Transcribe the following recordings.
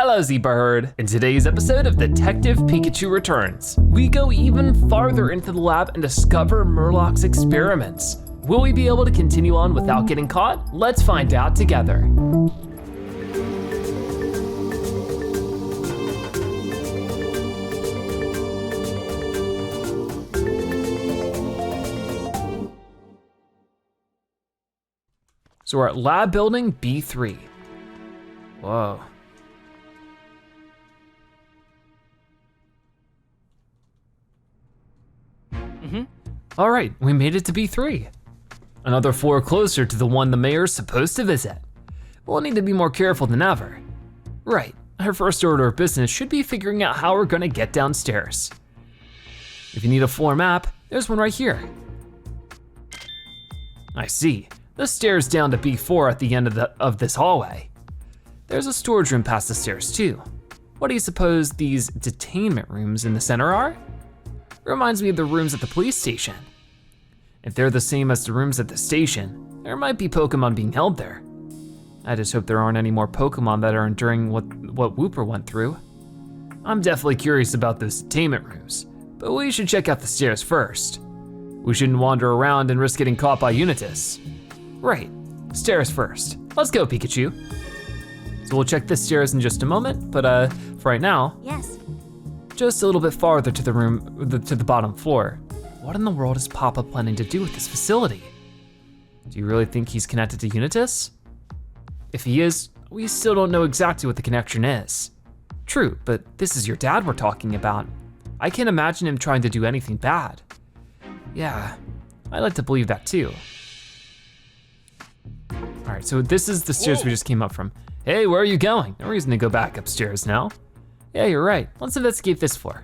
Hello Zebraherd. In today's episode of Detective Pikachu Returns, we go even farther into the lab and discover Merloch's experiments. Will we be able to continue on without getting caught? Let's find out together. So we're at lab building B3. Whoa. All right, we made it to B3. Another floor closer to the one the mayor's supposed to visit. We'll need to be more careful than ever. Right, our first order of business should be figuring out how we're gonna get downstairs. If you need a floor map, there's one right here. I see, the stairs down to B4 at the end of this hallway. There's a storage room past the stairs too. What do you suppose these detainment rooms in the center are? Reminds me of the rooms at the police station. If they're the same as the rooms at the station, there might be Pokemon being held there. I just hope there aren't any more Pokemon that are enduring what Wooper went through. I'm definitely curious about those detainment rooms, but we should check out the stairs first. We shouldn't wander around and risk getting caught by Unitas. Right, stairs first. Let's go, Pikachu. So we'll check the stairs in just a moment, but for right now, yes. Just a little bit farther to the bottom floor. What in the world is Papa planning to do with this facility? Do you really think he's connected to Unitas? If he is, we still don't know exactly what the connection is. True, but this is your dad we're talking about. I can't imagine him trying to do anything bad. Yeah, I like to believe that too. All right, so this is the stairs we just came up from. Hey, where are you going? No reason to go back upstairs now. Yeah, you're right. Let's investigate this floor.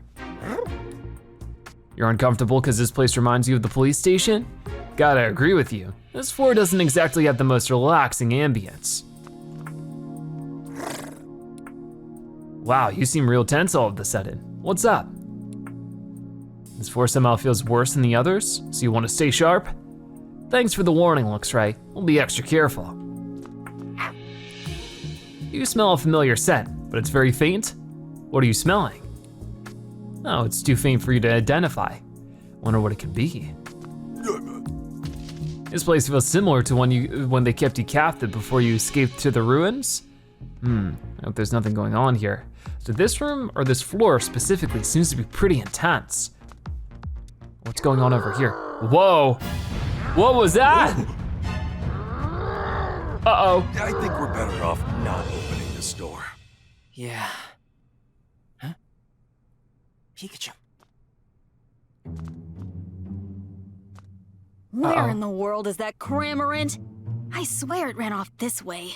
You're uncomfortable because this place reminds you of the police station? Gotta agree with you. This floor doesn't exactly have the most relaxing ambience. Wow, you seem real tense all of a sudden. What's up? This floor somehow feels worse than the others, so you want to stay sharp? Thanks for the warning, looks right. We'll be extra careful. You smell a familiar scent, but it's very faint. What are you smelling? Oh, it's too faint for you to identify. Wonder what it could be. This place feels similar to when they kept you captive before you escaped to the ruins. I hope there's nothing going on here. So this room, or this floor specifically, seems to be pretty intense. What's going on over here? Whoa, what was that? Uh-oh. I think we're better off not opening this door. Yeah. Huh? Pikachu. Where in the world is that Cramorant? I swear it ran off this way.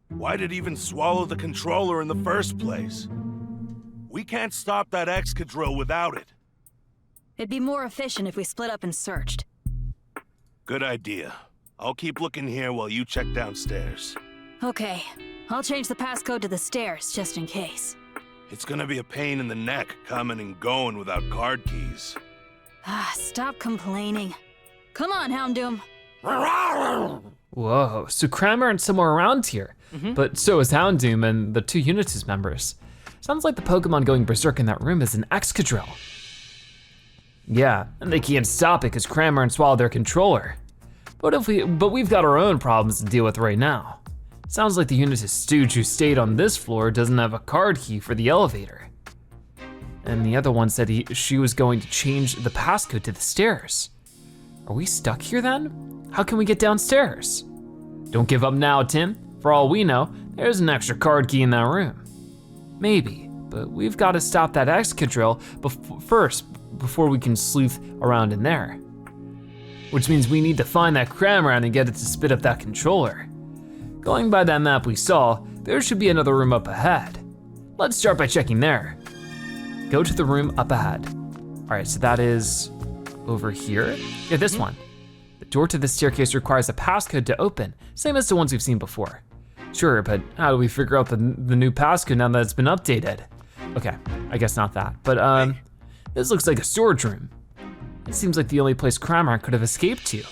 Why'd it even swallow the controller in the first place? We can't stop that Excadrill without it. It'd be more efficient if we split up and searched. Good idea. I'll keep looking here while you check downstairs. Okay, I'll change the passcode to the stairs just in case. It's gonna be a pain in the neck coming and going without card keys. Stop complaining. Come on, Houndoom. Whoa, so Cramorant's somewhere around here, but so is Houndoom and the two Unitas members. Sounds like the Pokemon going berserk in that room is an Excadrill. Yeah, and they can't stop it because Cramorant swallowed their controller. But we've got our own problems to deal with right now. Sounds like the Unitas stooge who stayed on this floor doesn't have a card key for the elevator. And the other one said she was going to change the passcode to the stairs. Are we stuck here then? How can we get downstairs? Don't give up now, Tim. For all we know, there's an extra card key in that room. Maybe, but we've got to stop that Excadrill first before we can sleuth around in there. Which means we need to find that Cramorant and get it to spit up that controller. Going by that map we saw, there should be another room up ahead. Let's start by checking there. Go to the room up ahead. All right, so that is over here. Yeah, this one. The door to this staircase requires a passcode to open, same as the ones we've seen before. Sure, but how do we figure out the new passcode now that it's been updated? Okay, I guess not that, but this looks like a storage room. It seems like the only place Cramorant could have escaped to.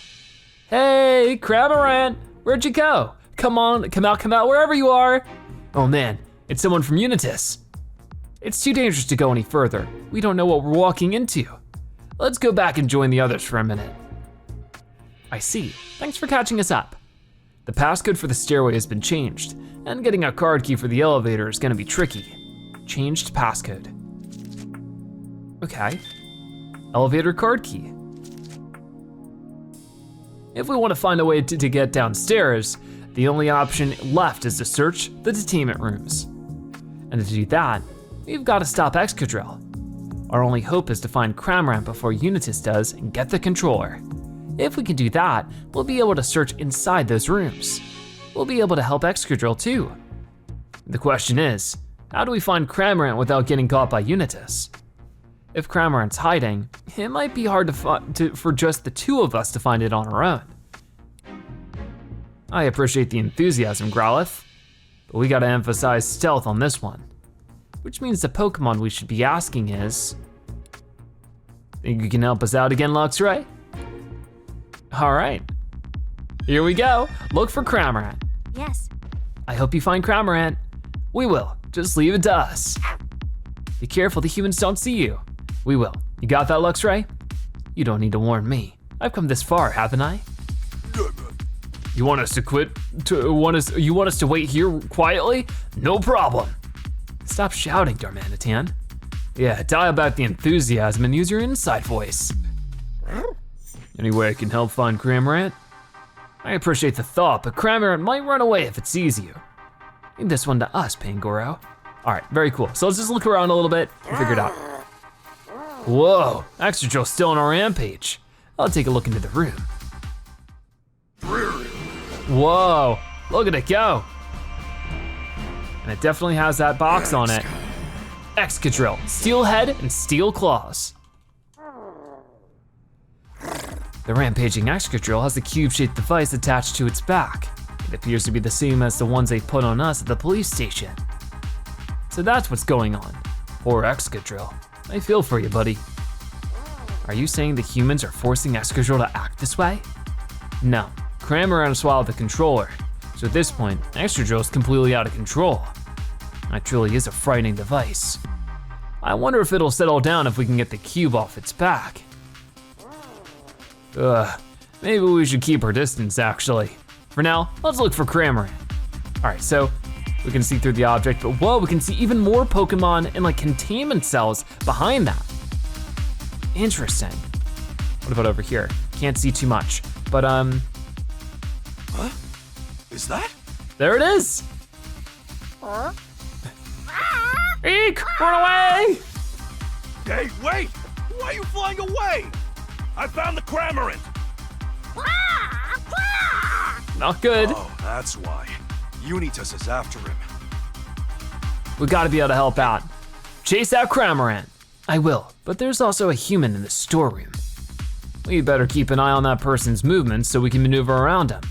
Hey, Cramorant, where'd you go? Come on, come out, wherever you are. Oh man, It's someone from Unitas. It's too dangerous to go any further. We don't know what we're walking into. Let's go back and join the others for a minute. I see, thanks for catching us up. The passcode for the stairway has been changed, and getting a card key for the elevator is gonna be tricky. Changed passcode. Okay, elevator card key. If we want to find a way to get downstairs, the only option left is to search the detainment rooms. And to do that, we've got to stop Excadrill. Our only hope is to find Cramorant before Unitas does and get the controller. If we can do that, we'll be able to search inside those rooms. We'll be able to help Excadrill too. The question is, how do we find Cramorant without getting caught by Unitas? If Cramorant's hiding, it might be hard for just the two of us to find it on our own. I appreciate the enthusiasm, Growlithe, but we gotta emphasize stealth on this one. Which means the Pokemon we should be asking is, think you can help us out again, Luxray? All right, here we go. Look for Cramorant. Yes. I hope you find Cramorant. We will, just leave it to us. Be careful the humans don't see you. We will. You got that, Luxray? You don't need to warn me. I've come this far, haven't I? You want us to quit? You want us to wait here quietly? No problem. Stop shouting, Darmanitan. Yeah, dial back the enthusiasm and use your inside voice. Any way I can help find Cramorant? I appreciate the thought, but Cramorant might run away if it sees you. Leave this one to us, Pangoro. All right, very cool. So let's just look around a little bit and figure it out. Whoa, Excadrill's still on a rampage. I'll take a look into the room. Whoa, look at it go. And it definitely has that box on it. Excadrill, steel head and steel claws. The rampaging Excadrill has a cube-shaped device attached to its back. It appears to be the same as the ones they put on us at the police station. So that's what's going on. Poor Excadrill. I feel for you, buddy. Are you saying the humans are forcing Excadrill to act this way? No, Cramorant swallowed the controller. So at this point, Excadrill is completely out of control. That truly is a frightening device. I wonder if it'll settle down if we can get the cube off its back. Maybe we should keep our distance actually. For now, let's look for Cramorant. All right, so we can see through the object, but whoa, we can see even more Pokemon in like containment cells behind that. Interesting. What about over here? Can't see too much, but Huh? Is that? there it is. Eek, run away! Hey, wait! Why are you flying away? I found the Cramorant! Not good. Oh, that's why. Unitas is after him. We gotta be able to help out. Chase out Cramorant. I will, but there's also a human in the storeroom. We better keep an eye on that person's movements so we can maneuver around him.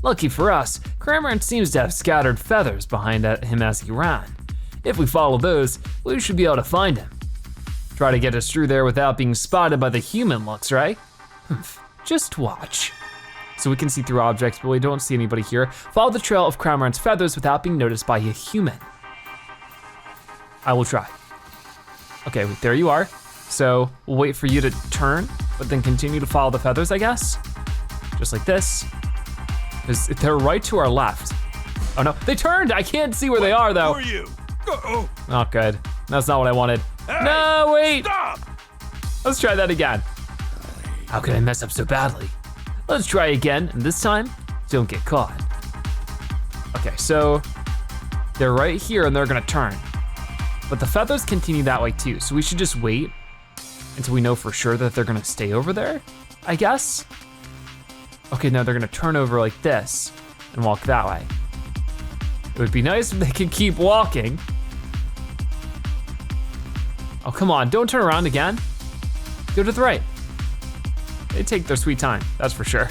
Lucky for us, Cramorant seems to have scattered feathers behind him as he ran. If we follow those, we should be able to find him. Try to get us through there without being spotted by the human looks, right? Just watch. So we can see through objects, but we don't see anybody here. Follow the trail of Cramorant's feathers without being noticed by a human. I will try. Okay, there you are. So we'll wait for you to turn, but then continue to follow the feathers, I guess. Just like this. Because they're right to our left. Oh no, they turned! I can't see where they are though. Who are you? Oh, Not good. That's not what I wanted. hey, No, wait! Stop! Let's try that again. How could I mess up so badly? Let's try again, and this time, don't get caught. Okay, so they're right here and they're gonna turn. But the feathers continue that way too, so we should just wait until we know for sure that they're gonna stay over there, I guess? Okay, now they're gonna turn over like this and walk that way. It would be nice if they could keep walking. Oh, come on, don't turn around again. Go to the right. They take their sweet time, that's for sure.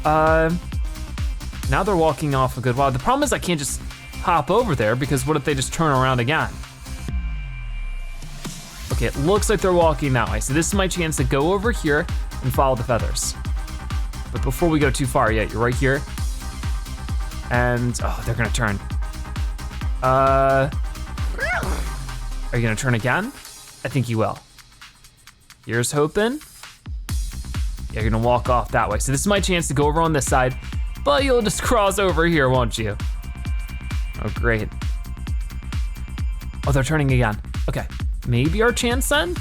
Now they're walking off a good while. The problem is I can't just hop over there because what if they just turn around again? Okay, it looks like they're walking that way. So this is my chance to go over here and follow the feathers. But before we go too far yet, you're right here. And, oh, they're gonna turn. Are you gonna turn again? I think you will. Here's hoping. Yeah, you're gonna walk off that way. So this is my chance to go over on this side, but you'll just cross over here, won't you? Oh, great. Oh, they're turning again. Okay, maybe our chance then?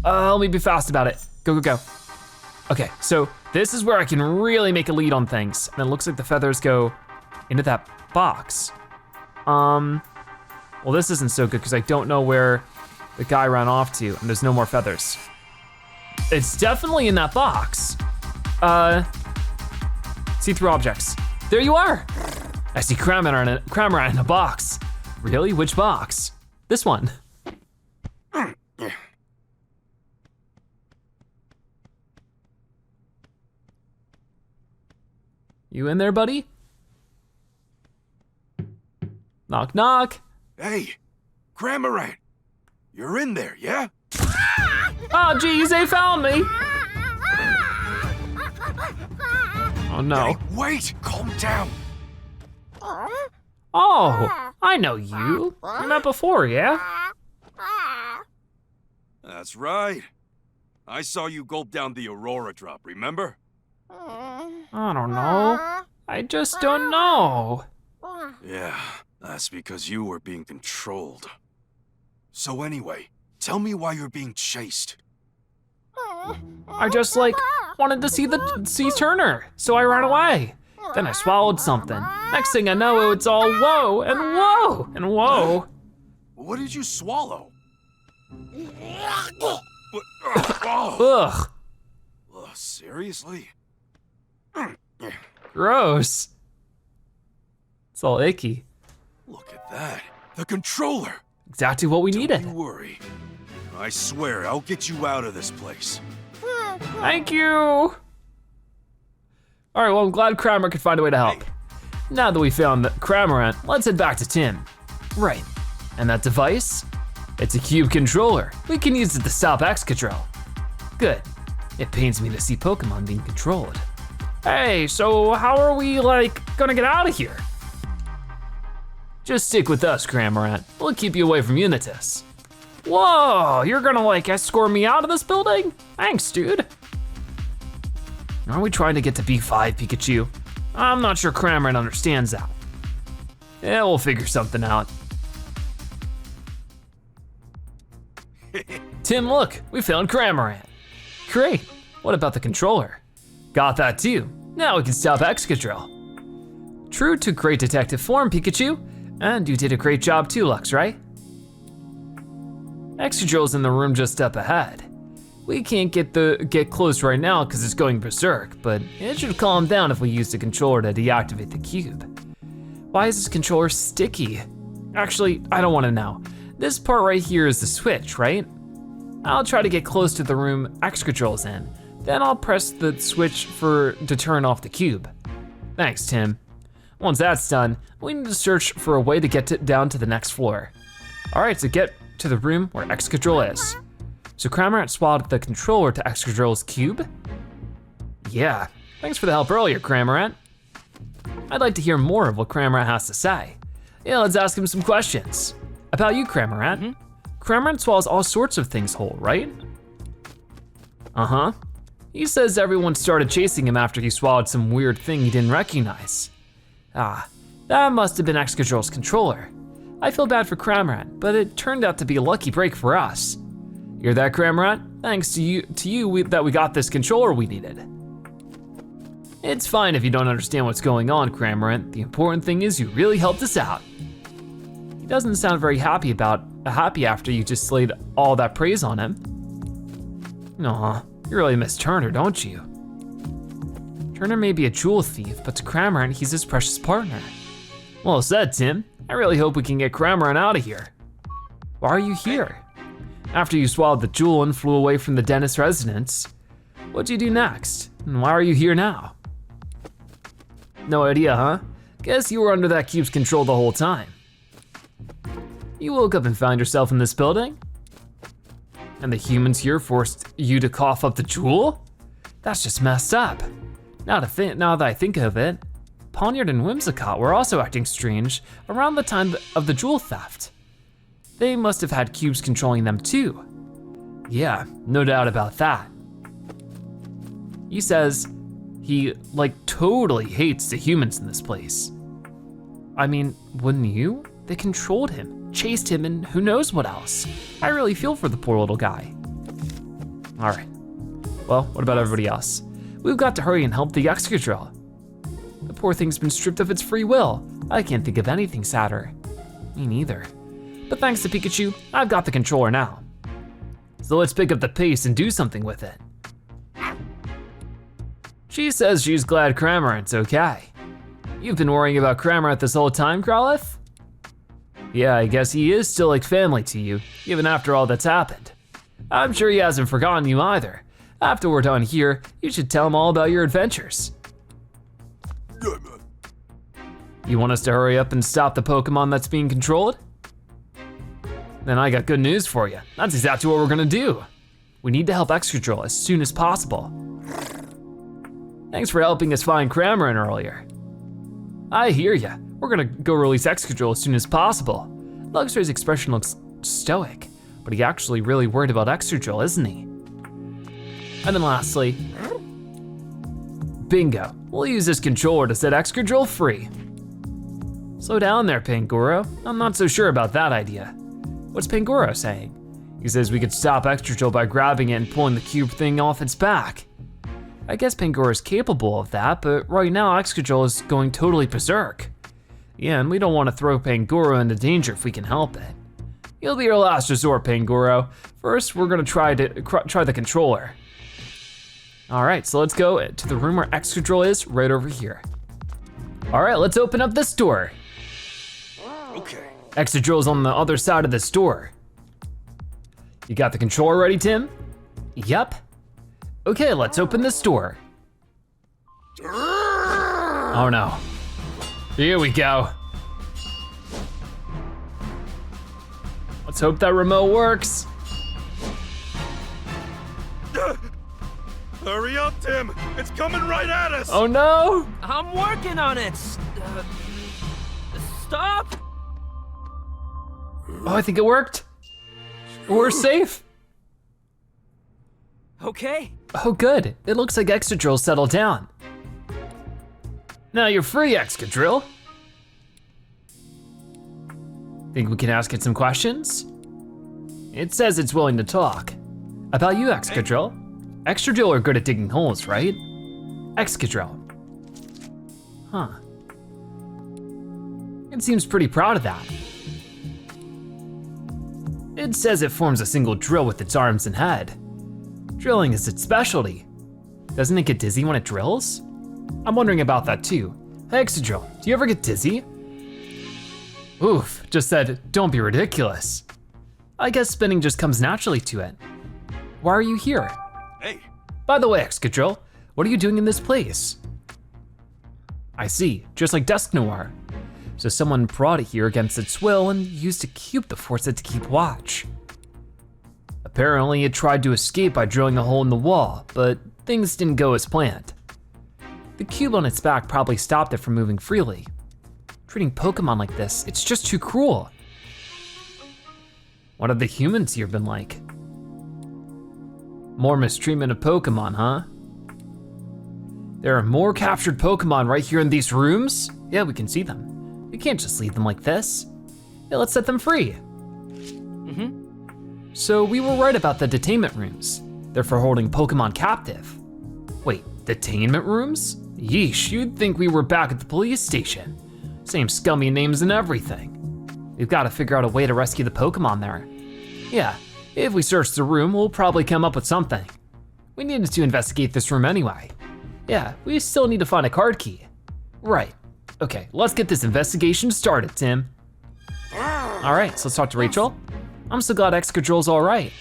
Let me be fast about it. Go, go, go. Okay, so this is where I can really make a lead on things. And it looks like the feathers go into that box. Well, this isn't so good because I don't know where the guy ran off to, and there's no more feathers. It's definitely in that box. See-through objects. There you are. I see Cramorant in a box. Really, which box? This one. You in there, buddy? Knock, knock. Hey, Cramorant, you're in there, yeah? Oh, geez, they found me. Oh no. Hey, wait, calm down. Oh, I know you. We met before, yeah? That's right. I saw you gulp down the Aurora drop, remember? I don't know. I just don't know. Yeah, that's because you were being controlled. So anyway, tell me why you're being chased. I just wanted to see Turner, so I ran away. Then I swallowed something. Next thing I know, it's all whoa and whoa and whoa. What did you swallow? Ugh, Seriously? gross. It's all icky. Look at that. The controller. Exactly what we needed. Don't you worry. I swear I'll get you out of this place. Thank you. All right, well, I'm glad Cramorant could find a way to help. Now that we found the Cramorant, let's head back to Tim. Right, and that device? It's a cube controller. We can use it to stop Excadrill. Good, it pains me to see Pokemon being controlled. Hey, so how are we gonna get out of here? Just stick with us, Cramorant. We'll keep you away from Unitas. Whoa, you're gonna escort me out of this building? Thanks, dude. Are we trying to get to B5, Pikachu? I'm not sure Cramorant understands that. Yeah, we'll figure something out. Tim, look, we found Cramorant. Great, what about the controller? Got that too. Now we can stop Excadrill. True to great detective form, Pikachu. And you did a great job too, Lux, right? Excadrill's in the room just up ahead. We can't get close right now because it's going berserk, but it should calm down if we use the controller to deactivate the cube. Why is this controller sticky? Actually, I don't want to know. This part right here is the switch, right? I'll try to get close to the room Excadrill's in. Then I'll press the switch to turn off the cube. Thanks, Tim. Once that's done, we need to search for a way to get down to the next floor. All right, so get to the room where Excadrill is. So Cramorant swallowed the controller to Excadrill's cube? Yeah, thanks for the help earlier, Cramorant. I'd like to hear more of what Cramorant has to say. Yeah, let's ask him some questions. About you, Cramorant. Cramorant swallows all sorts of things whole, right? Uh-huh. He says everyone started chasing him after he swallowed some weird thing he didn't recognize. Ah, that must have been Excadrill's controller. I feel bad for Cramorant, but it turned out to be a lucky break for us. Hear that, Cramorant? Thanks to you that we got this controller we needed. It's fine if you don't understand what's going on, Cramorant. The important thing is you really helped us out. He doesn't sound very happy after you just slayed all that praise on him. Aw, you really miss Turner, don't you? Turner may be a jewel thief, but to Cramorant, he's his precious partner. Well said, Tim. I really hope we can get Cramorant out of here. Why are you here? After you swallowed the jewel and flew away from the dentist's residence, what'd you do next? And why are you here now? No idea, huh? Guess you were under that cube's control the whole time. You woke up and found yourself in this building? And the humans here forced you to cough up the jewel? That's just messed up. Now that I think of it, Poniard and Whimsicott were also acting strange around the time of the jewel theft. They must have had cubes controlling them too. Yeah, no doubt about that. He says he totally hates the humans in this place. I mean, wouldn't you? They controlled him, chased him, and who knows what else. I really feel for the poor little guy. All right, well, what about everybody else? We've got to hurry and help the Excadrill. The poor thing's been stripped of its free will. I can't think of anything sadder. Me neither. But thanks to Pikachu, I've got the controller now. So let's pick up the pace and do something with it. She says she's glad Cramorant's okay. You've been worrying about Cramorant this whole time, Growlithe? Yeah, I guess he is still like family to you, even after all that's happened. I'm sure he hasn't forgotten you either. After we're done here, you should tell him all about your adventures. You want us to hurry up and stop the Pokemon that's being controlled? Then I got good news for you. That's exactly what we're gonna do. We need to help Excadrill as soon as possible. Thanks for helping us find Cramorant earlier. I hear ya. We're gonna go release Excadrill as soon as possible. Luxray's expression looks stoic, but he's actually really worried about Excadrill, isn't he? And then lastly, bingo. We'll use this controller to set Excadrill free. Slow down there, Pangoro. I'm not so sure about that idea. What's Pangoro saying? He says we could stop Excadrill by grabbing it and pulling the cube thing off its back. I guess Pangoro's capable of that, but right now Excadrill is going totally berserk. Yeah, and we don't want to throw Pangoro into danger if we can help it. You'll be our last resort, Pangoro. First, we're gonna try the controller. All right, so let's go to the room where Excadrill is, right over here. All right, let's open up this door. Okay. Excadrill's on the other side of this door. You got the controller ready, Tim? Yep. Okay, let's open this door. Oh no. Here we go. Let's hope that remote works. Hurry up, Tim! It's coming right at us! Oh no! I'm working on it. Stop! Oh, I think it worked. We're safe. Okay. Oh good, it looks like Excadrill settled down. Now you're free, Excadrill. Think we can ask it some questions? It says it's willing to talk. About you, Excadrill. Excadrill are good at digging holes, right? Excadrill. Huh. It seems pretty proud of that. It says it forms a single drill with its arms and head. Drilling is its specialty. Doesn't it get dizzy when it drills? I'm wondering about that too. Hey, Excadrill, do you ever get dizzy? Oof, just said, don't be ridiculous. I guess spinning just comes naturally to it. Why are you here? Hey, By the way, Excadrill, what are you doing in this place? I see, just like Desk Noir. So someone brought it here against its will and used a cube to force it to keep watch. Apparently it tried to escape by drilling a hole in the wall, but things didn't go as planned. The cube on its back probably stopped it from moving freely. Treating Pokemon like this, it's just too cruel. What have the humans here been like? More mistreatment of Pokemon, huh? There are more captured Pokemon right here in these rooms? Yeah, we can see them. We can't just leave them like this. Yeah, let's set them free. So we were right about the detainment rooms. They're for holding Pokemon captive. Wait, detainment rooms? Yeesh, you'd think we were back at the police station. Same scummy names and everything. We've got to figure out a way to rescue the Pokemon there. Yeah, if we search the room, we'll probably come up with something. We needed to investigate this room anyway. Yeah, we still need to find a card key. Right, okay, let's get this investigation started, Tim. All right, so let's talk to Rachel. I'm so glad Excadrill's all right.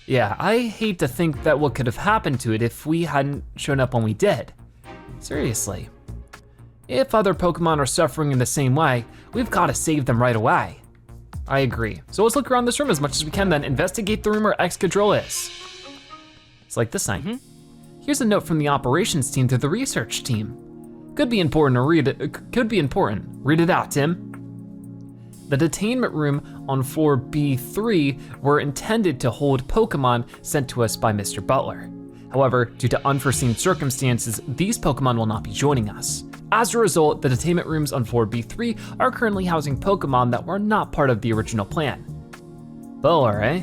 Yeah, I hate to think that what could have happened to it if we hadn't shown up when we did. Seriously. If other Pokemon are suffering in the same way, we've got to save them right away. I agree. So let's look around this room as much as we can, then investigate the room where Excadrill is. It's like this thing. Here's a note from the operations team to the research team. Could be important to read it, could be important. Read it out, Tim. The detainment room on floor B3 were intended to hold Pokemon sent to us by Mr. Butler. However, due to unforeseen circumstances, these Pokemon will not be joining us. As a result, the detainment rooms on floor B3 are currently housing Pokemon that were not part of the original plan. Butler, eh?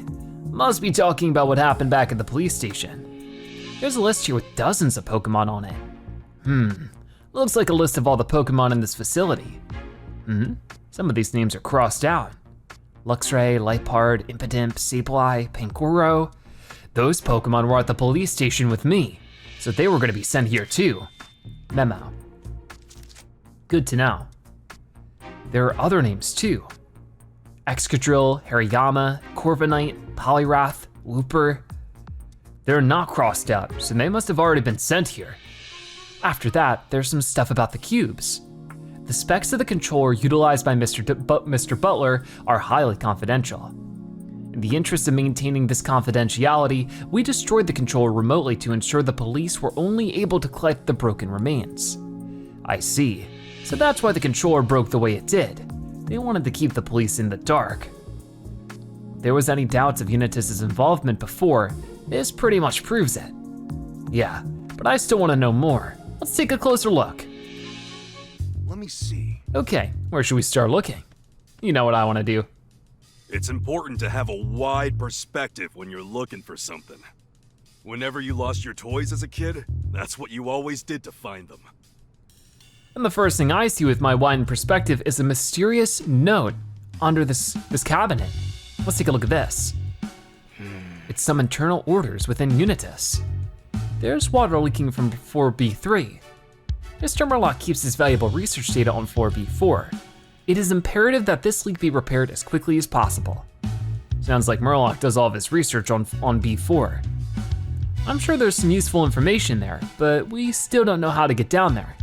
Must be talking about what happened back at the police station. There's a list here with dozens of Pokemon on it. Looks like a list of all the Pokemon in this facility. Some of these names are crossed out. Luxray, Liepard, Impidimp, Sableye, Pangoro. Those Pokemon were at the police station with me, so they were gonna be sent here too. Memo. Good to know. There are other names too. Excadrill, Hariyama, Corviknight, Poliwrath, Looper. They're not crossed out, so they must have already been sent here. After that, there's some stuff about the cubes. The specs of the controller utilized by Mr. Butler are highly confidential. In the interest of maintaining this confidentiality, we destroyed the controller remotely to ensure the police were only able to collect the broken remains. I see, so that's why the controller broke the way it did. They wanted to keep the police in the dark. If there was any doubts of Unitas's involvement before, this pretty much proves it. Yeah, but I still wanna know more. Let's take a closer look. Let me see. Okay, where should we start looking? You know what I wanna do. It's important to have a wide perspective when you're looking for something. Whenever you lost your toys as a kid, that's what you always did to find them. And the first thing I see with my wide perspective is a mysterious note under this cabinet. Let's take a look at this. It's some internal orders within Unitas. There's water leaking from floor B3. Mr. Merloch keeps his valuable research data on floor B4. It is imperative that this leak be repaired as quickly as possible. Sounds like Merloch does all of his research on B4. I'm sure there's some useful information there, but we still don't know how to get down there.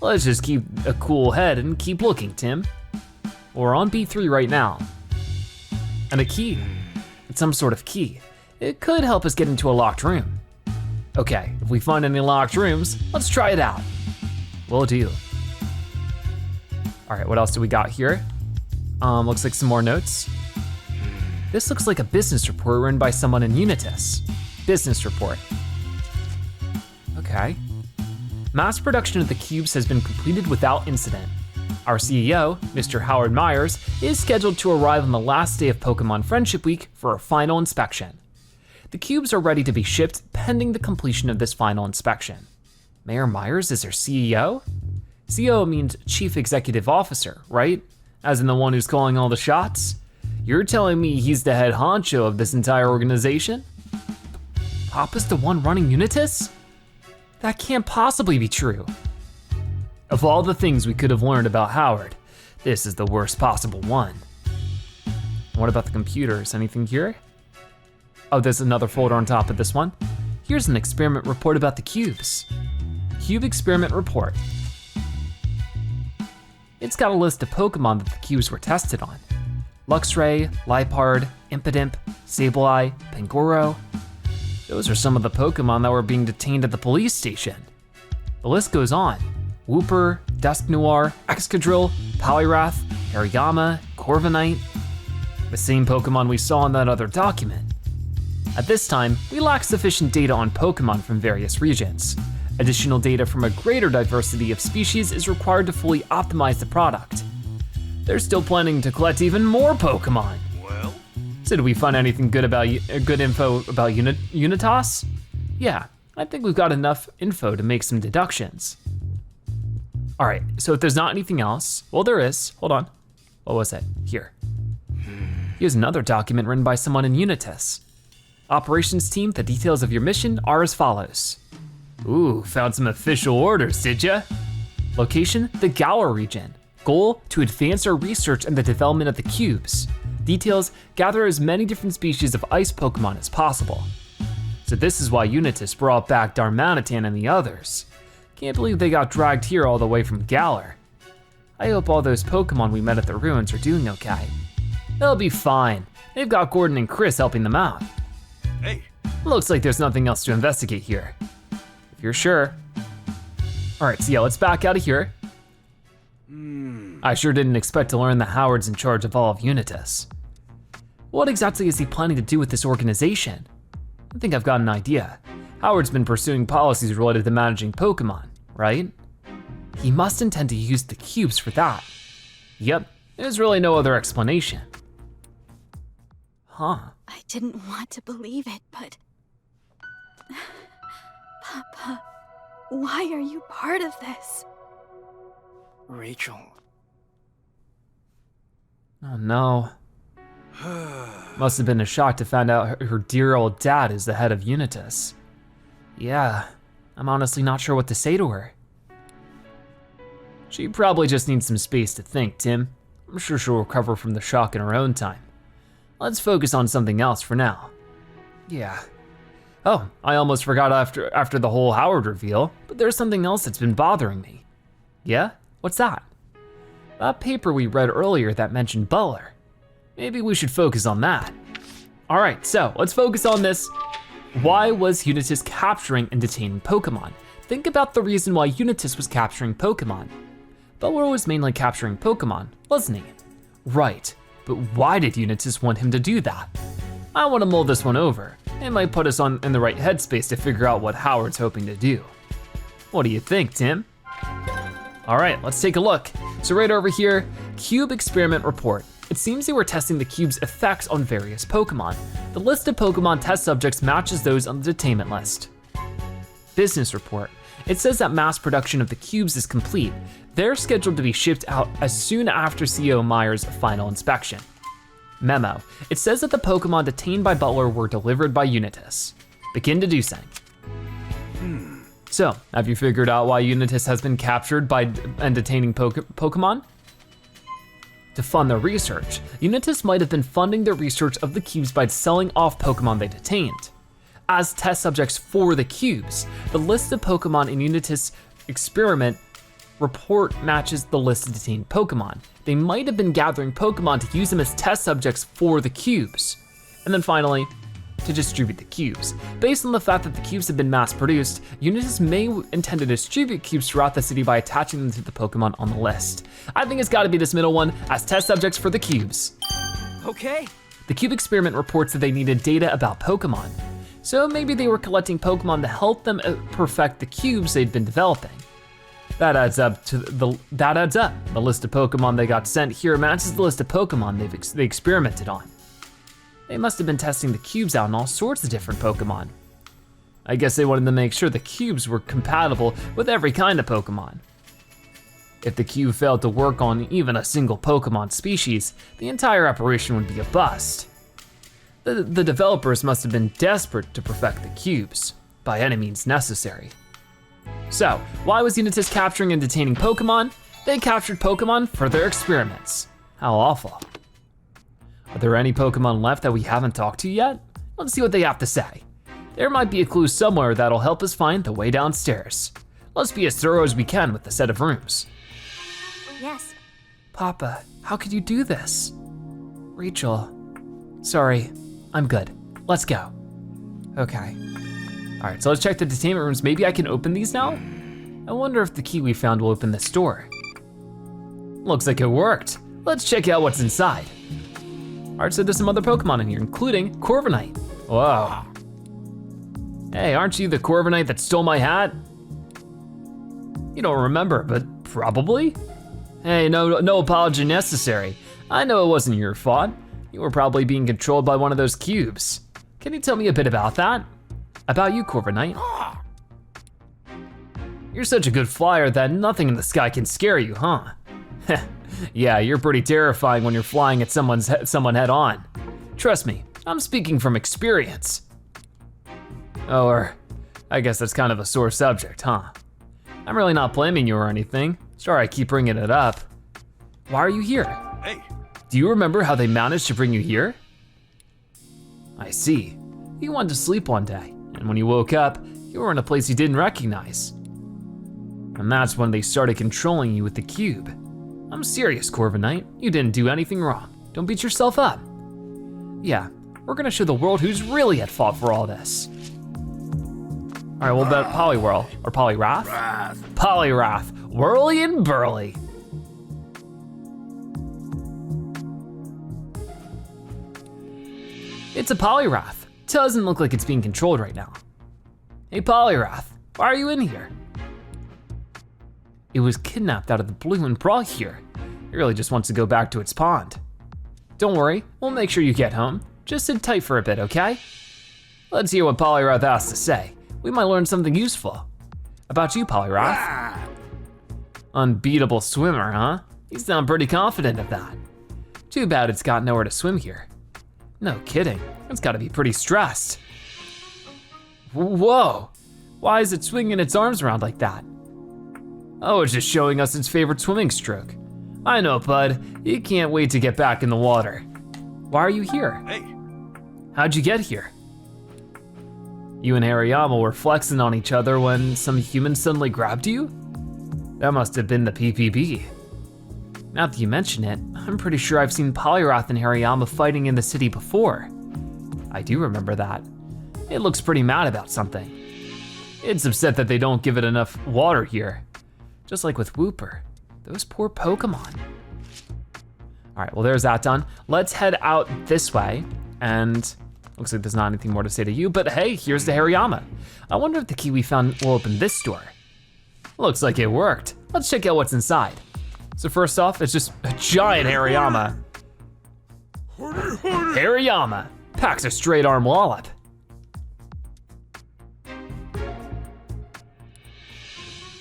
Let's just keep a cool head and keep looking, Tim. We're on B3 right now. And a key. It's some sort of key. It could help us get into a locked room. Okay, if we find any locked rooms, let's try it out. Will do. All right, what else do we got here? Looks like some more notes. This looks like a business report written by someone in Unitas. Business report. Okay. Mass production of the cubes has been completed without incident. Our CEO, Mr. Howard Myers, is scheduled to arrive on the last day of Pokemon Friendship Week for a final inspection. The cubes are ready to be shipped pending the completion of this final inspection. Mayor Myers is our CEO? CEO means Chief Executive Officer, right? As in the one who's calling all the shots? You're telling me he's the head honcho of this entire organization? Papa's the one running Unitas? That can't possibly be true. Of all the things we could have learned about Howard, this is the worst possible one. What about the computers? Anything here? Oh, there's another folder on top of this one. Here's an experiment report about the cubes. Cube experiment report. It's got a list of Pokemon that the cubes were tested on. Luxray, Liepard, Impidimp, Sableye, Pangoro. Those are some of the Pokemon that were being detained at the police station. The list goes on. Wooper, Dusknoir, Excadrill, Poliwrath, Hariyama, Corviknight. The same Pokemon we saw in that other document. At this time, we lack sufficient data on Pokemon from various regions. Additional data from a greater diversity of species is required to fully optimize the product. They're still planning to collect even more Pokemon. Well? So did we find anything good info about Unitas? Yeah, I think we've got enough info to make some deductions. All right, so if there's not anything else, well there is, hold on. What was it? Here. Here's another document written by someone in Unitas. Operations team, the details of your mission are as follows. Ooh, found some official orders, did ya? Location, the Galar region. Goal, to advance our research and the development of the cubes. Details, gather as many different species of ice Pokemon as possible. So this is why Unitas brought back Darmanitan and the others. Can't believe they got dragged here all the way from Galar. I hope all those Pokemon we met at the ruins are doing okay. They'll be fine. They've got Gordon and Chris helping them out. Hey. Looks like there's nothing else to investigate here. If you're sure. All right, so yeah, let's back out of here. I sure didn't expect to learn that Howard's in charge of all of Unitas. What exactly is he planning to do with this organization? I think I've got an idea. Howard's been pursuing policies related to managing Pokemon, right? He must intend to use the cubes for that. Yep, there's really no other explanation. Huh. I didn't want to believe it, but... Papa, why are you part of this? Rachel. Oh no. Must have been a shock to find out her dear old dad is the head of Unitas. Yeah, I'm honestly not sure what to say to her. She probably just needs some space to think, Tim. I'm sure she'll recover from the shock in her own time. Let's focus on something else for now. Yeah. Oh, I almost forgot after the whole Howard reveal, but there's something else that's been bothering me. Yeah? What's that? That paper we read earlier that mentioned Butler. Maybe we should focus on that. All right, so let's focus on this. Why was Unitas capturing and detaining Pokemon? Think about the reason why Unitas was capturing Pokemon. Butler was mainly capturing Pokemon, wasn't he? Right, but why did Unitas want him to do that? I want to mull this one over. It might put us in the right headspace to figure out what Howard's hoping to do. What do you think, Tim? All right, let's take a look. So right over here, Cube Experiment Report. It seems they were testing the cube's effects on various Pokemon. The list of Pokemon test subjects matches those on the detainment list. Business Report. It says that mass production of the cubes is complete. They're scheduled to be shipped out as soon after CEO Meyer's final inspection. Memo. It says that the Pokemon detained by Butler were delivered by Unitas. Begin deducing. So, have you figured out why Unitas has been captured and detaining Pokemon? To fund their research. Unitas might have been funding their research of the cubes by selling off Pokemon they detained. As test subjects for the cubes, the list of Pokemon in Unitas experiment report matches the list of detained Pokemon. They might have been gathering Pokemon to use them as test subjects for the cubes. And then finally, to distribute the cubes. Based on the fact that the cubes have been mass produced, Unitas may intend to distribute cubes throughout the city by attaching them to the Pokemon on the list. I think it's gotta be this middle one, as test subjects for the cubes. Okay. The cube experiment reports that they needed data about Pokemon. So maybe they were collecting Pokemon to help them perfect the cubes they'd been developing. That adds up. The list of Pokemon they got sent here matches the list of Pokemon they experimented on. They must have been testing the cubes out on all sorts of different Pokemon. I guess they wanted to make sure the cubes were compatible with every kind of Pokemon. If the cube failed to work on even a single Pokemon species, the entire operation would be a bust. The developers must have been desperate to perfect the cubes, by any means necessary. So, why was Unitas capturing and detaining Pokemon? They captured Pokemon for their experiments. How awful. Are there any Pokemon left that we haven't talked to yet? Let's see what they have to say. There might be a clue somewhere that'll help us find the way downstairs. Let's be as thorough as we can with the set of rooms. Yes. Papa, how could you do this? Rachel, sorry, I'm good. Let's go. Okay. All right, so let's check the detainment rooms. Maybe I can open these now? I wonder if the key we found will open this door. Looks like it worked. Let's check out what's inside. All right, so there's some other Pokemon in here, including Corviknight. Whoa. Hey, aren't you the Corviknight that stole my hat? You don't remember, but probably. Hey, no apology necessary. I know it wasn't your fault. You were probably being controlled by one of those cubes. Can you tell me a bit about that? About you, Corviknight. You're such a good flyer that nothing in the sky can scare you, huh? Yeah, you're pretty terrifying when you're flying at someone head on. Trust me, I'm speaking from experience. Oh, or I guess that's kind of a sore subject, huh? I'm really not blaming you or anything. Sorry I keep bringing it up. Why are you here? Hey. Do you remember how they managed to bring you here? I see. You wanted to sleep one day, and when you woke up, you were in a place you didn't recognize. And that's when they started controlling you with the cube. I'm serious, Corviknight. You didn't do anything wrong. Don't beat yourself up. Yeah, we're gonna show the world who's really at fault for all this. All right, what about Poliwhirl or Poliwrath? Poliwrath, whirly and burly. It's a Poliwrath. Doesn't look like it's being controlled right now. Hey Poliwrath, why are you in here? It was kidnapped out of the blue and brought here. It really just wants to go back to its pond. Don't worry, we'll make sure you get home. Just sit tight for a bit, okay? Let's hear what Poliwrath has to say. We might learn something useful. About you, Poliwrath. Unbeatable swimmer, huh? You sound pretty confident of that. Too bad it's got nowhere to swim here. No kidding, it's gotta be pretty stressed. Whoa, why is it swinging its arms around like that? Oh, it's just showing us its favorite swimming stroke. I know, bud, you can't wait to get back in the water. Why are you here? Hey. How'd you get here? You and Hariyama were flexing on each other when some human suddenly grabbed you? That must have been the PPB. Now that you mention it, I'm pretty sure I've seen Poliwrath and Hariyama fighting in the city before. I do remember that. It looks pretty mad about something. It's upset that they don't give it enough water here. Just like with Wooper, those poor Pokemon. All right, well there's that done. Let's head out this way, and looks like there's not anything more to say to you, but hey, here's the Hariyama. I wonder if the key we found will open this door. Looks like it worked. Let's check out what's inside. So first off, it's just a giant Hariyama. Hariyama packs a straight arm wallop.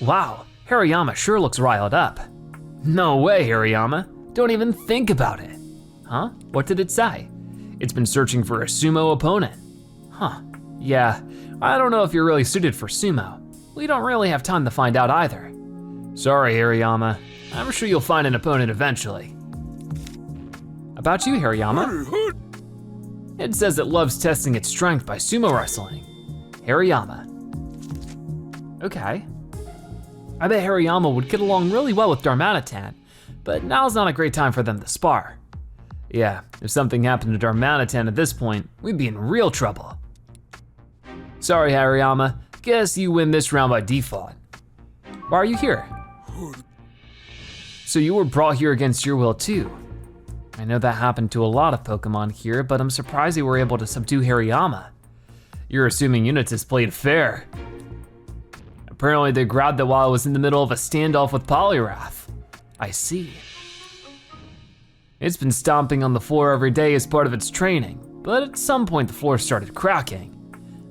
Wow, Hariyama sure looks riled up. No way, Hariyama. Don't even think about it. Huh? What did it say? It's been searching for a sumo opponent. Huh, yeah, I don't know if you're really suited for sumo. We don't really have time to find out either. Sorry, Hariyama. I'm sure you'll find an opponent eventually. About you, Hariyama. It says it loves testing its strength by sumo wrestling. Hariyama. Okay. I bet Hariyama would get along really well with Darmanitan, but now's not a great time for them to spar. Yeah, if something happened to Darmanitan at this point, we'd be in real trouble. Sorry, Hariyama, guess you win this round by default. Why are you here? So you were brought here against your will too. I know that happened to a lot of Pokemon here, but I'm surprised they were able to subdue Hariyama. You're assuming Unitas played fair. Apparently they grabbed it while I was in the middle of a standoff with Poliwrath. I see. It's been stomping on the floor every day as part of its training, but at some point the floor started cracking.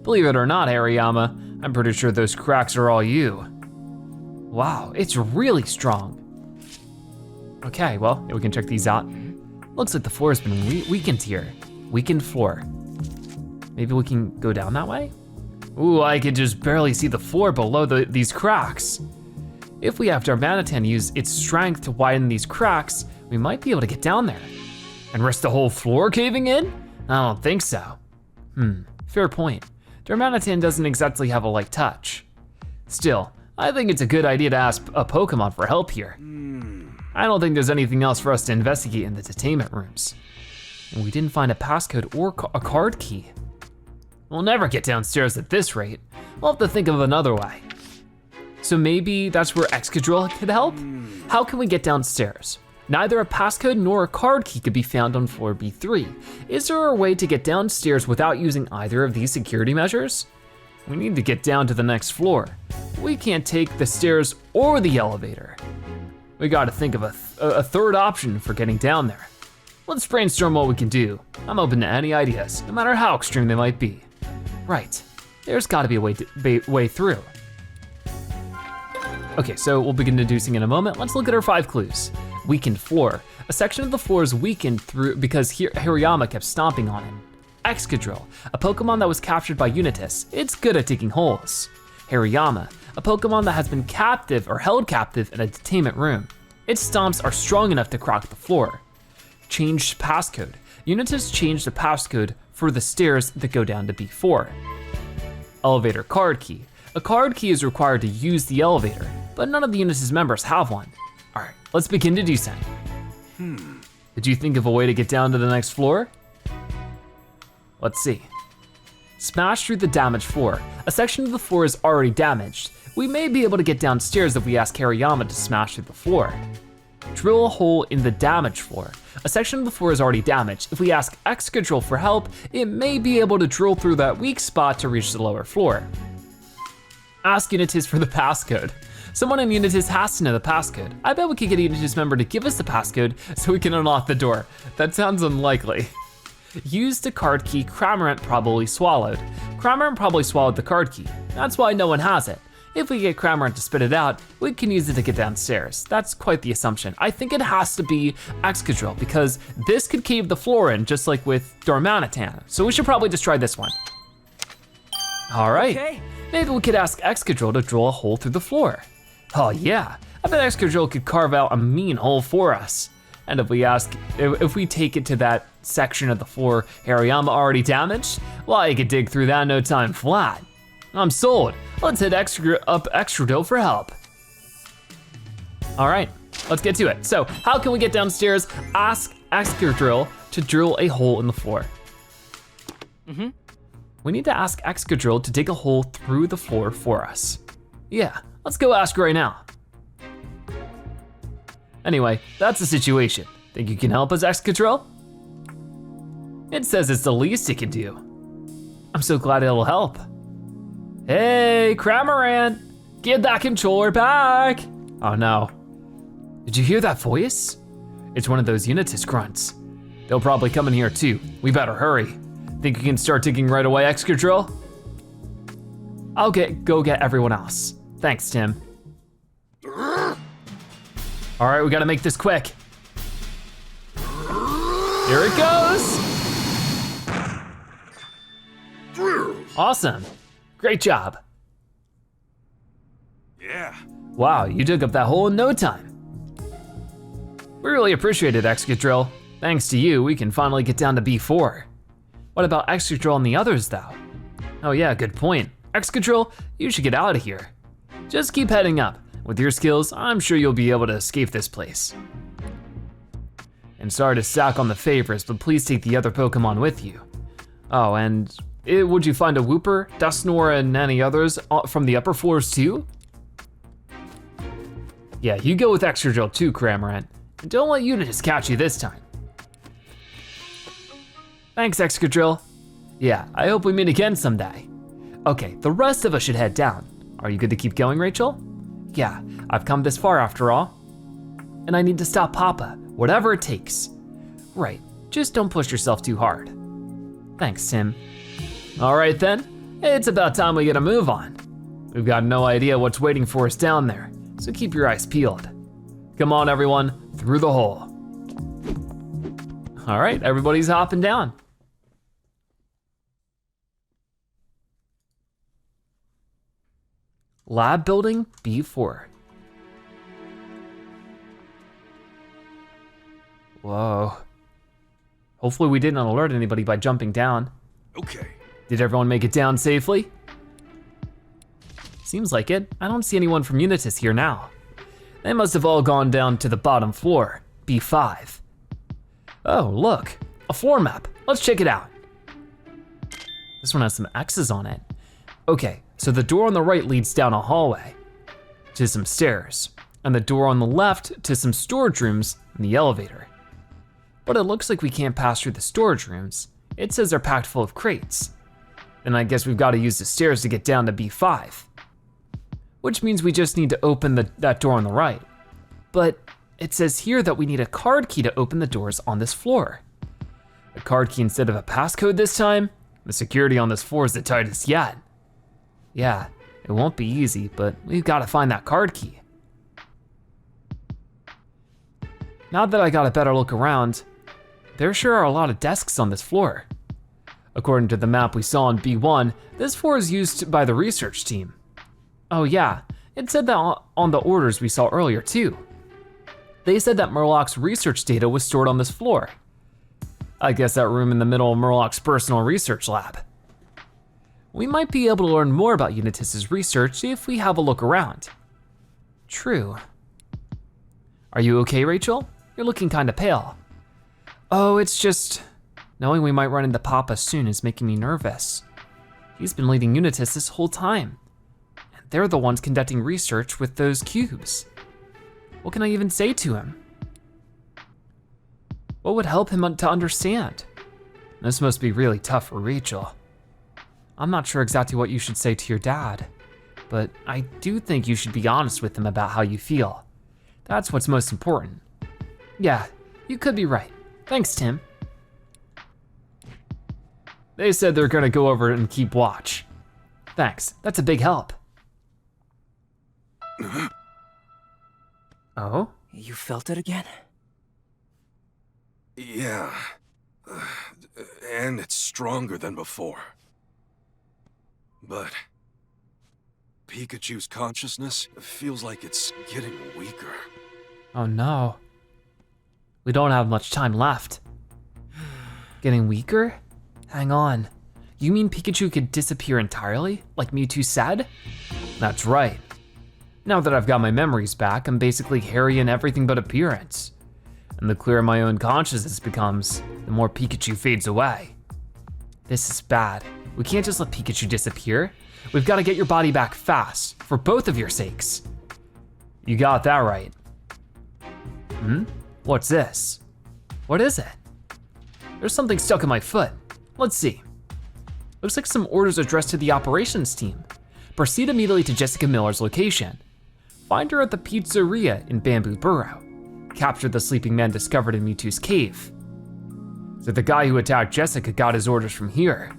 Believe it or not, Hariyama, I'm pretty sure those cracks are all you. Wow, it's really strong. Okay, well, yeah, we can check these out. Looks like the floor has been weakened here. Weakened floor. Maybe we can go down that way? Ooh, I can just barely see the floor below these cracks. If we have Darmanitan use its strength to widen these cracks, we might be able to get down there. And risk the whole floor caving in? I don't think so. Fair point. Darmanitan doesn't exactly have a light touch. Still, I think it's a good idea to ask a Pokemon for help here. I don't think there's anything else for us to investigate in the detainment rooms. And we didn't find a passcode or a card key. We'll never get downstairs at this rate. We'll have to think of another way. So maybe that's where Excadrill could help? How can we get downstairs? Neither a passcode nor a card key could be found on floor B3. Is there a way to get downstairs without using either of these security measures? We need to get down to the next floor. We can't take the stairs or the elevator. We gotta think of a third option for getting down there. Let's brainstorm what we can do. I'm open to any ideas, no matter how extreme they might be. Right, there's gotta be a way through. Okay, so we'll begin deducing in a moment. Let's look at our 5 clues. Weakened floor. A section of the floor is weakened because Hariyama kept stomping on it. Excadrill, a Pokemon that was captured by Unitas. It's good at digging holes. Hariyama, a Pokemon that has been captive or held captive in a detainment room. Its stomps are strong enough to crack the floor. Changed passcode. Unitas changed the passcode for the stairs that go down to B4. Elevator card key. A card key is required to use the elevator, but none of the Unitas members have one. All right, let's begin deducing. Did you think of a way to get down to the next floor? Let's see. Smash through the damaged floor. A section of the floor is already damaged. We may be able to get downstairs if we ask Hariyama to smash through the floor. Drill a hole in the damaged floor. A section of the floor is already damaged. If we ask Excadrill for help, it may be able to drill through that weak spot to reach the lower floor. Ask Unitas for the passcode. Someone in Unitas has to know the passcode. I bet we could get a Unitas member to give us the passcode so we can unlock the door. That sounds unlikely. Use the card key Cramorant probably swallowed. Cramorant probably swallowed the card key. That's why no one has it. If we get Cramorant to spit it out, we can use it to get downstairs. That's quite the assumption. I think it has to be Excadrill because this could cave the floor in just like with Darmanitan. So we should probably just try this one. All right, Okay. maybe we could ask Excadrill to drill a hole through the floor. Oh yeah, I bet Excadrill could carve out a mean hole for us. And if we take it to that section of the floor Hariyama already damaged, well, he could dig through that in no time flat. I'm sold. Let's hit Excadrill for help. All right, let's get to it. So how can we get downstairs? Ask Excadrill to drill a hole in the floor. We need to ask Excadrill to dig a hole through the floor for us. Yeah, let's go ask right now. Anyway, that's the situation. Think you can help us, Excadrill? It says it's the least it can do. I'm so glad it'll help. Hey, Cramorant, get that controller back. Oh no. Did you hear that voice? It's one of those Unitas grunts. They'll probably come in here too. We better hurry. Think you can start digging right away, Excadrill? I'll go get everyone else. Thanks, Tim. All right, we gotta make this quick. Here it goes. Awesome, great job. Yeah. Wow, you dug up that hole in no time. We really appreciate it, Excadrill. Thanks to you, we can finally get down to B4. What about Excadrill and the others though? Oh yeah, good point. Excadrill, you should get out of here. Just keep heading up. With your skills, I'm sure you'll be able to escape this place. And sorry to stack on the favors, but please take the other Pokemon with you. Oh, and would you find a Wooper, Dusknoir, and any others from the upper floors too? Yeah, you go with Excadrill too, Cramorant. And don't let Unitas catch you this time. Thanks, Excadrill. Yeah, I hope we meet again someday. Okay, the rest of us should head down. Are you good to keep going, Rachel? Yeah, I've come this far after all. And I need to stop Papa, whatever it takes. Right, just don't push yourself too hard. Thanks, Tim. All right then, it's about time we get a move on. We've got no idea what's waiting for us down there, so keep your eyes peeled. Come on everyone, through the hole. All right, everybody's hopping down. Lab building B4. Whoa. Hopefully we didn't alert anybody by jumping down. Okay. Did everyone make it down safely? Seems like it. I don't see anyone from Unitas here now. They must have all gone down to the bottom floor, B5. Oh, look, a floor map. Let's check it out. This one has some X's on it. Okay, so the door on the right leads down a hallway to some stairs, and the door on the left to some storage rooms in the elevator. But it looks like we can't pass through the storage rooms. It says they're packed full of crates. And I guess we've got to use the stairs to get down to B5. Which means we just need to open that door on the right. But it says here that we need a card key to open the doors on this floor. A card key instead of a passcode this time? The security on this floor is the tightest yet. Yeah, it won't be easy, but we've got to find that card key. Now that I got a better look around, there sure are a lot of desks on this floor. According to the map we saw in B1, this floor is used by the research team. Oh yeah, it said that on the orders we saw earlier too. They said that Merloch's research data was stored on this floor. I guess that room in the middle of Merloch's personal research lab. We might be able to learn more about Unitas's research if we have a look around. True. Are you okay, Rachel? You're looking kinda pale. Oh, it's just, knowing we might run into Papa soon is making me nervous. He's been leading Unitas this whole time. And they're the ones conducting research with those cubes. What can I even say to him? What would help him to understand? This must be really tough for Rachel. I'm not sure exactly what you should say to your dad, but I do think you should be honest with him about how you feel. That's what's most important. Yeah, you could be right. Thanks, Tim. They said they're gonna go over and keep watch. Thanks, that's a big help. Oh? You felt it again? Yeah. And it's stronger than before. But Pikachu's consciousness feels like it's getting weaker. Oh no. We don't have much time left. Getting weaker? Hang on. You mean Pikachu could disappear entirely, like Mewtwo said? That's right. Now that I've got my memories back, I'm basically hairy in everything but appearance. And the clearer my own consciousness becomes, the more Pikachu fades away. This is bad. We can't just let Pikachu disappear. We've got to get your body back fast, for both of your sakes. You got that right. What's this? What is it? There's something stuck in my foot. Let's see. Looks like some orders addressed to the operations team. Proceed immediately to Jessica Miller's location. Find her at the pizzeria in Bamboo Burrow. Capture the sleeping man discovered in Mewtwo's cave. So the guy who attacked Jessica got his orders from here.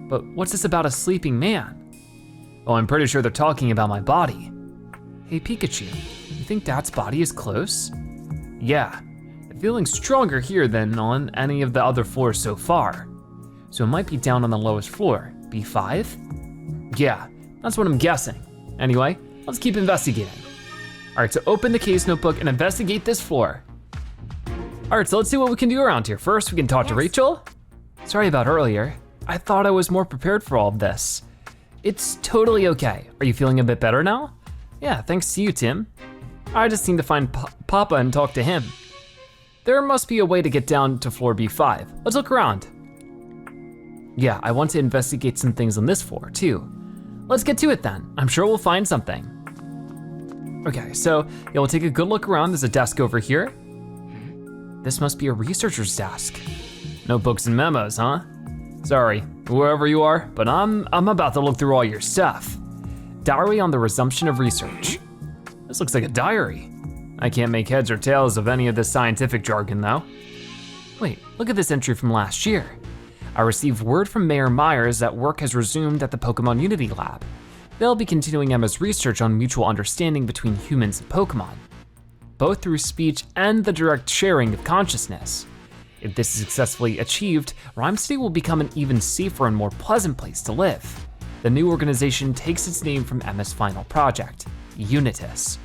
But what's this about a sleeping man? Well, I'm pretty sure they're talking about my body. Hey Pikachu, you think Dad's body is close? Yeah, I'm feeling stronger here than on any of the other floors so far. So it might be down on the lowest floor, B5? Yeah, that's what I'm guessing. Anyway, let's keep investigating. All right, so open the case notebook and investigate this floor. All right, so let's see what we can do around here. First, we can talk to Rachel. Sorry about earlier. I thought I was more prepared for all of this. It's totally okay. Are you feeling a bit better now? Yeah, thanks to you, Tim. I just need to find Papa and talk to him. There must be a way to get down to floor B5. Let's look around. Yeah, I want to investigate some things on this floor too. Let's get to it then. I'm sure we'll find something. Okay, so yeah, we'll take a good look around. There's a desk over here. This must be a researcher's desk. Notebooks and memos, huh? Sorry, wherever you are, but I'm about to look through all your stuff. Diary on the resumption of research. This looks like a diary. I can't make heads or tails of any of this scientific jargon though. Wait, look at this entry from last year. I received word from Mayor Myers that work has resumed at the Pokemon Unity Lab. They'll be continuing Emma's research on mutual understanding between humans and Pokemon, both through speech and the direct sharing of consciousness. If this is successfully achieved, Ryme City will become an even safer and more pleasant place to live. The new organization takes its name from Emma's final project, Unitas.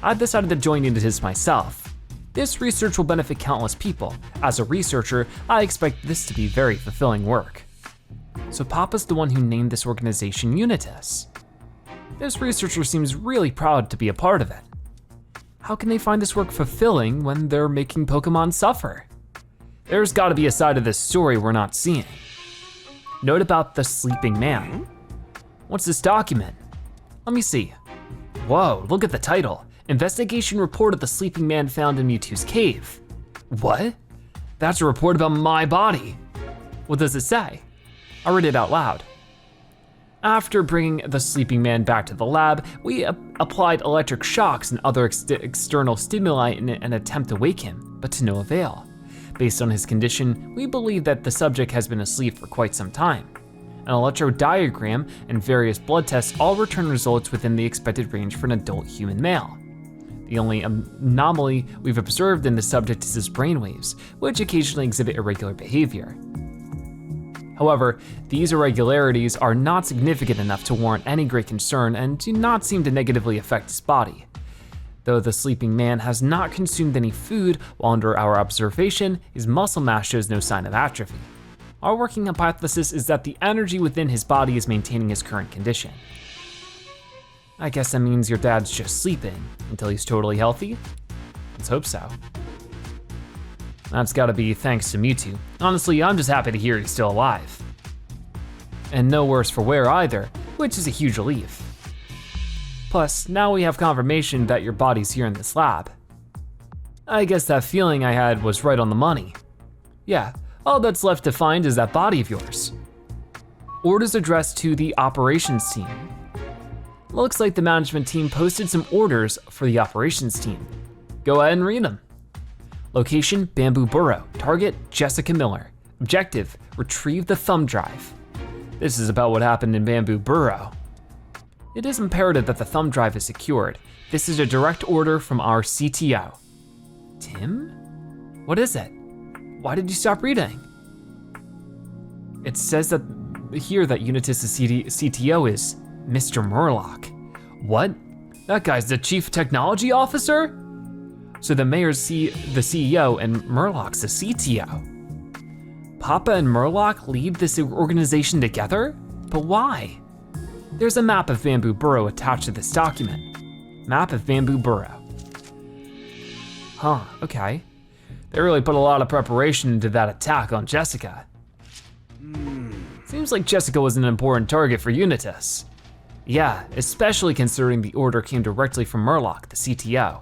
I've decided to join Unitas myself. This research will benefit countless people. As a researcher, I expect this to be very fulfilling work. So Papa's the one who named this organization Unitas. This researcher seems really proud to be a part of it. How can they find this work fulfilling when they're making Pokemon suffer? There's gotta be a side of this story we're not seeing. Note about the sleeping man. What's this document? Let me see. Whoa, look at the title. Investigation report of the sleeping man found in Mewtwo's cave. What? That's a report about my body. What does it say? I'll read it out loud. After bringing the sleeping man back to the lab, we applied electric shocks and other external stimuli in an attempt to wake him, but to no avail. Based on his condition, we believe that the subject has been asleep for quite some time. An electrodiagram and various blood tests all return results within the expected range for an adult human male. The only anomaly we've observed in the subject is his brainwaves, which occasionally exhibit irregular behavior. However, these irregularities are not significant enough to warrant any great concern and do not seem to negatively affect his body. Though the sleeping man has not consumed any food while under our observation, his muscle mass shows no sign of atrophy. Our working hypothesis is that the energy within his body is maintaining his current condition. I guess that means your dad's just sleeping until he's totally healthy? Let's hope so. That's gotta be thanks to Mewtwo. Honestly, I'm just happy to hear he's still alive. and no worse for wear either, which is a huge relief. Plus, now we have confirmation that your body's here in this lab. I guess that feeling I had was right on the money. Yeah, all that's left to find is that body of yours. Orders addressed to the operations team. Looks like the management team posted some orders for the operations team. Go ahead and read them. Location, Bamboo Burrow. Target, Jessica Miller. Objective, retrieve the thumb drive. This is about what happened in Bamboo Burrow. It is imperative that the thumb drive is secured. This is a direct order from our CTO. Tim? What is it? Why did you stop reading? It says that here that Unitas' CTO is Mr. Merloch. What? That guy's the chief technology officer? So the mayor's the CEO and Merloch's the CTO. Papa and Merloch lead this organization together? But why? There's a map of Bamboo Burrow attached to this document. Map of Bamboo Burrow. Huh, okay. They really put a lot of preparation into that attack on Jessica. Seems like Jessica was an important target for Unitas. Yeah, especially considering the order came directly from Merloch, the CTO.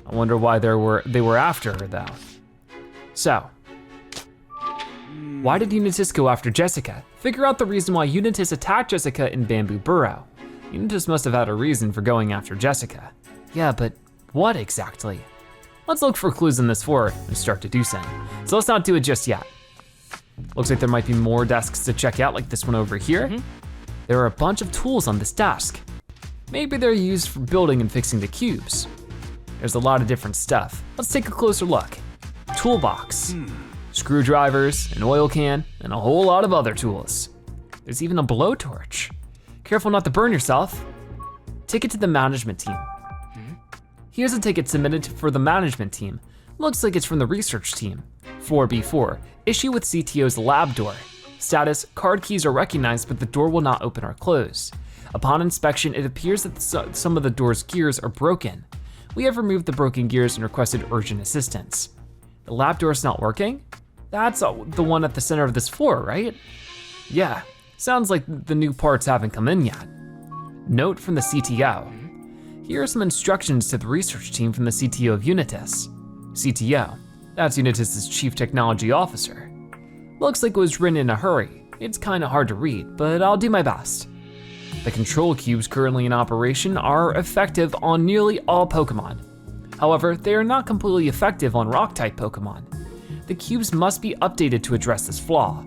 I wonder why they were after her though. So, why did Unitas go after Jessica? Figure out the reason why Unitas attacked Jessica in Bamboo Burrow. Unitas must have had a reason for going after Jessica. Yeah, but what exactly? Let's look for clues in this floor and start deducing. So let's not do it just yet. Looks like there might be more desks to check out, like this one over here. There are a bunch of tools on this desk. Maybe they're used for building and fixing the cubes. There's a lot of different stuff. Let's take a closer look. Toolbox, screwdrivers, an oil can, and a whole lot of other tools. There's even a blowtorch. Careful not to burn yourself. Ticket to the management team. Here's a ticket submitted for the management team. Looks like it's from the research team. Floor B4, issue with CTO's lab door. Status, card keys are recognized, but the door will not open or close. Upon inspection, it appears that some of the door's gears are broken. We have removed the broken gears and requested urgent assistance. The lab door is not working? That's the one at the center of this floor, right? Yeah, sounds like the new parts haven't come in yet. Note from the CTO. Here are some instructions to the research team from the CTO of Unitas. CTO, that's Unitas' chief technology officer. Looks like it was written in a hurry. It's kinda hard to read, but I'll do my best. The control cubes currently in operation are effective on nearly all Pokemon. However, they are not completely effective on rock-type Pokemon. The cubes must be updated to address this flaw.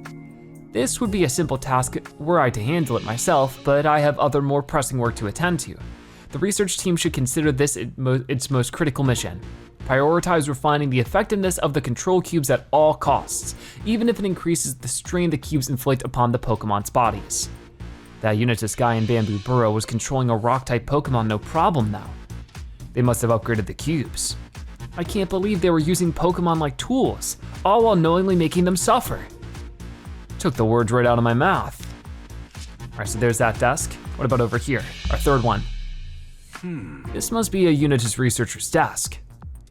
This would be a simple task were I to handle it myself, but I have other more pressing work to attend to. The research team should consider this its most critical mission. Prioritize refining the effectiveness of the control cubes at all costs, even if it increases the strain the cubes inflict upon the Pokemon's bodies. That Unitas guy in Bamboo Burrow was controlling a rock-type Pokemon no problem though. They must have upgraded the cubes. I can't believe they were using Pokemon like tools, all while knowingly making them suffer. Took the words right out of my mouth. All right, so there's that desk. What about over here, our third one? This must be a Unitas researcher's desk.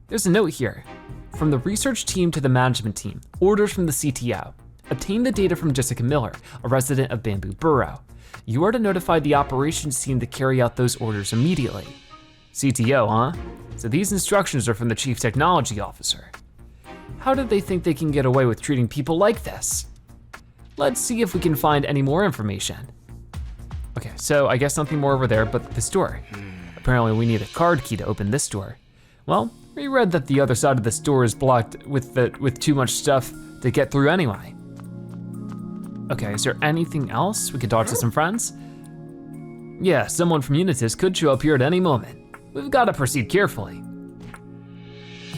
There's a note here. From the research team to the management team, orders from the CTO. Obtain the data from Jessica Miller, a resident of Bamboo Burrow. You are to notify the operations team to carry out those orders immediately. CTO, huh? So these instructions are from the chief technology officer. How did they think they can get away with treating people like this? Let's see if we can find any more information. Okay, so I guess nothing more over there but this door. Apparently we need a card key to open this door. Well, we read that the other side of this door is blocked with too much stuff to get through anyway. Okay, is there anything else we could talk to some friends? Yeah, someone from Unitas could show up here at any moment. We've got to proceed carefully.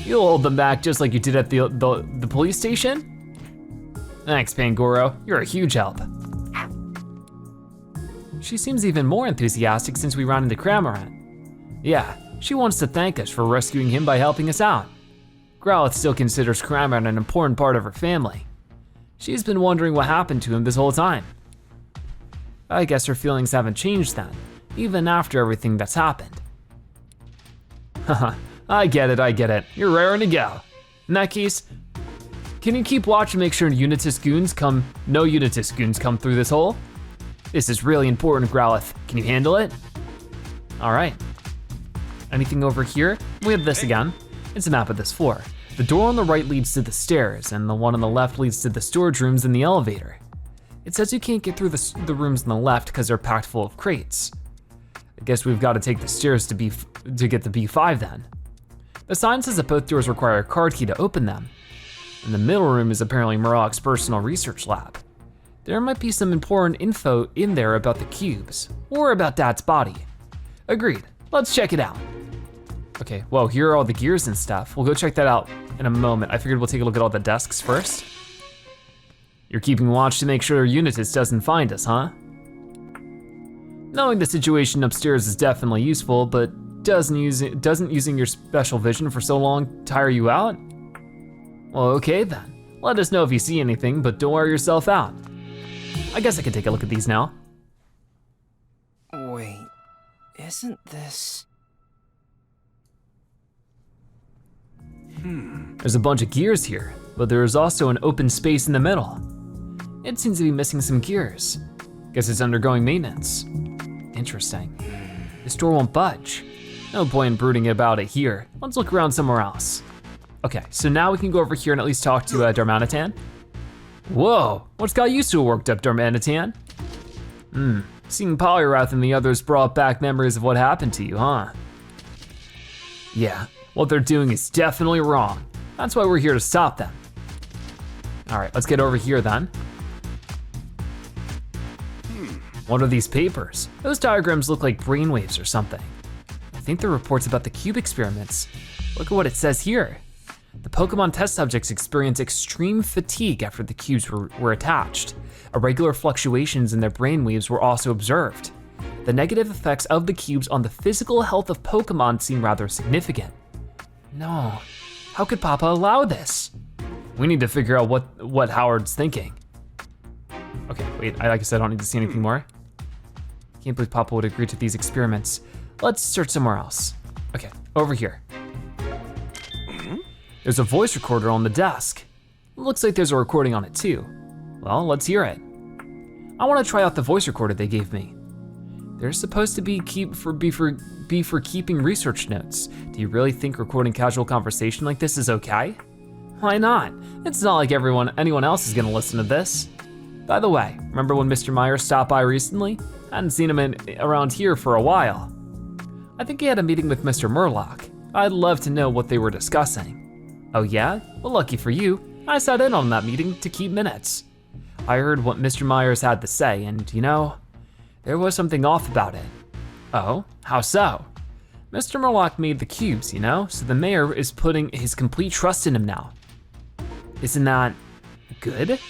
You'll hold them back just like you did at the police station? Thanks, Pangoro, you're a huge help. She seems even more enthusiastic since we ran into Cramorant. Yeah, she wants to thank us for rescuing him by helping us out. Growlithe still considers Cramorant an important part of her family. She's been wondering what happened to him this whole time. I guess her feelings haven't changed then, even after everything that's happened. Haha, I get it. You're raring to go. In that case, can you keep watch and make sure no Unitas goons come through this hole? This is really important, Growlithe. Can you handle it? All right. Anything over here? We have this again. It's a map of this floor. The door on the right leads to the stairs, and the one on the left leads to the storage rooms and the elevator. It says you can't get through the rooms on the left because they're packed full of crates. I guess we've got to take the stairs to get the B5 then. The sign says that both doors require a card key to open them. And the middle room is apparently Merloch's personal research lab. There might be some important info in there about the cubes, or about Dad's body. Agreed, let's check it out. Okay, whoa, here are all the gears and stuff. We'll go check that out in a moment. I figured we'll take a look at all the desks first. You're keeping watch to make sure Unitas doesn't find us, huh? Knowing the situation upstairs is definitely useful, but doesn't using your special vision for so long tire you out? Well, okay then. Let us know if you see anything, but don't wear yourself out. I guess I can take a look at these now. Wait, isn't this... There's a bunch of gears here, but there is also an open space in the middle. It seems to be missing some gears. Guess it's undergoing maintenance. Interesting. This door won't budge. No point in brooding about it here. Let's look around somewhere else. Okay, so now we can go over here and at least talk to Darmanitan. Whoa, what's got you so worked up, Darmanitan? Seeing Poliwrath and the others brought back memories of what happened to you, huh? Yeah, what they're doing is definitely wrong. That's why we're here to stop them. All right, let's get over here then. What are these papers? Those diagrams look like brainwaves or something. I think they're reports about the cube experiments. Look at what it says here. The Pokemon test subjects experience extreme fatigue after the cubes were attached. Irregular fluctuations in their brainwaves were also observed. The negative effects of the cubes on the physical health of Pokemon seem rather significant. No, how could Papa allow this? We need to figure out what Howard's thinking. Okay, wait, like I said, I don't need to see anything more. Can't believe Papa would agree to these experiments. Let's search somewhere else. Okay, over here. There's a voice recorder on the desk. Looks like there's a recording on it too. Well, let's hear it. I want to try out the voice recorder they gave me. They're supposed to be for keeping research notes. Do you really think recording casual conversation like this is okay? Why not? It's not like anyone else is gonna listen to this. By the way, remember when Mr. Myers stopped by recently? I hadn't seen him around here for a while. I think he had a meeting with Mr. Merloch. I'd love to know what they were discussing. Oh yeah? Well, lucky for you, I sat in on that meeting to keep minutes. I heard what Mr. Myers had to say, and you know, there was something off about it. Oh, how so? Mr. Merloch made the cubes, you know, so the mayor is putting his complete trust in him now. Isn't that good?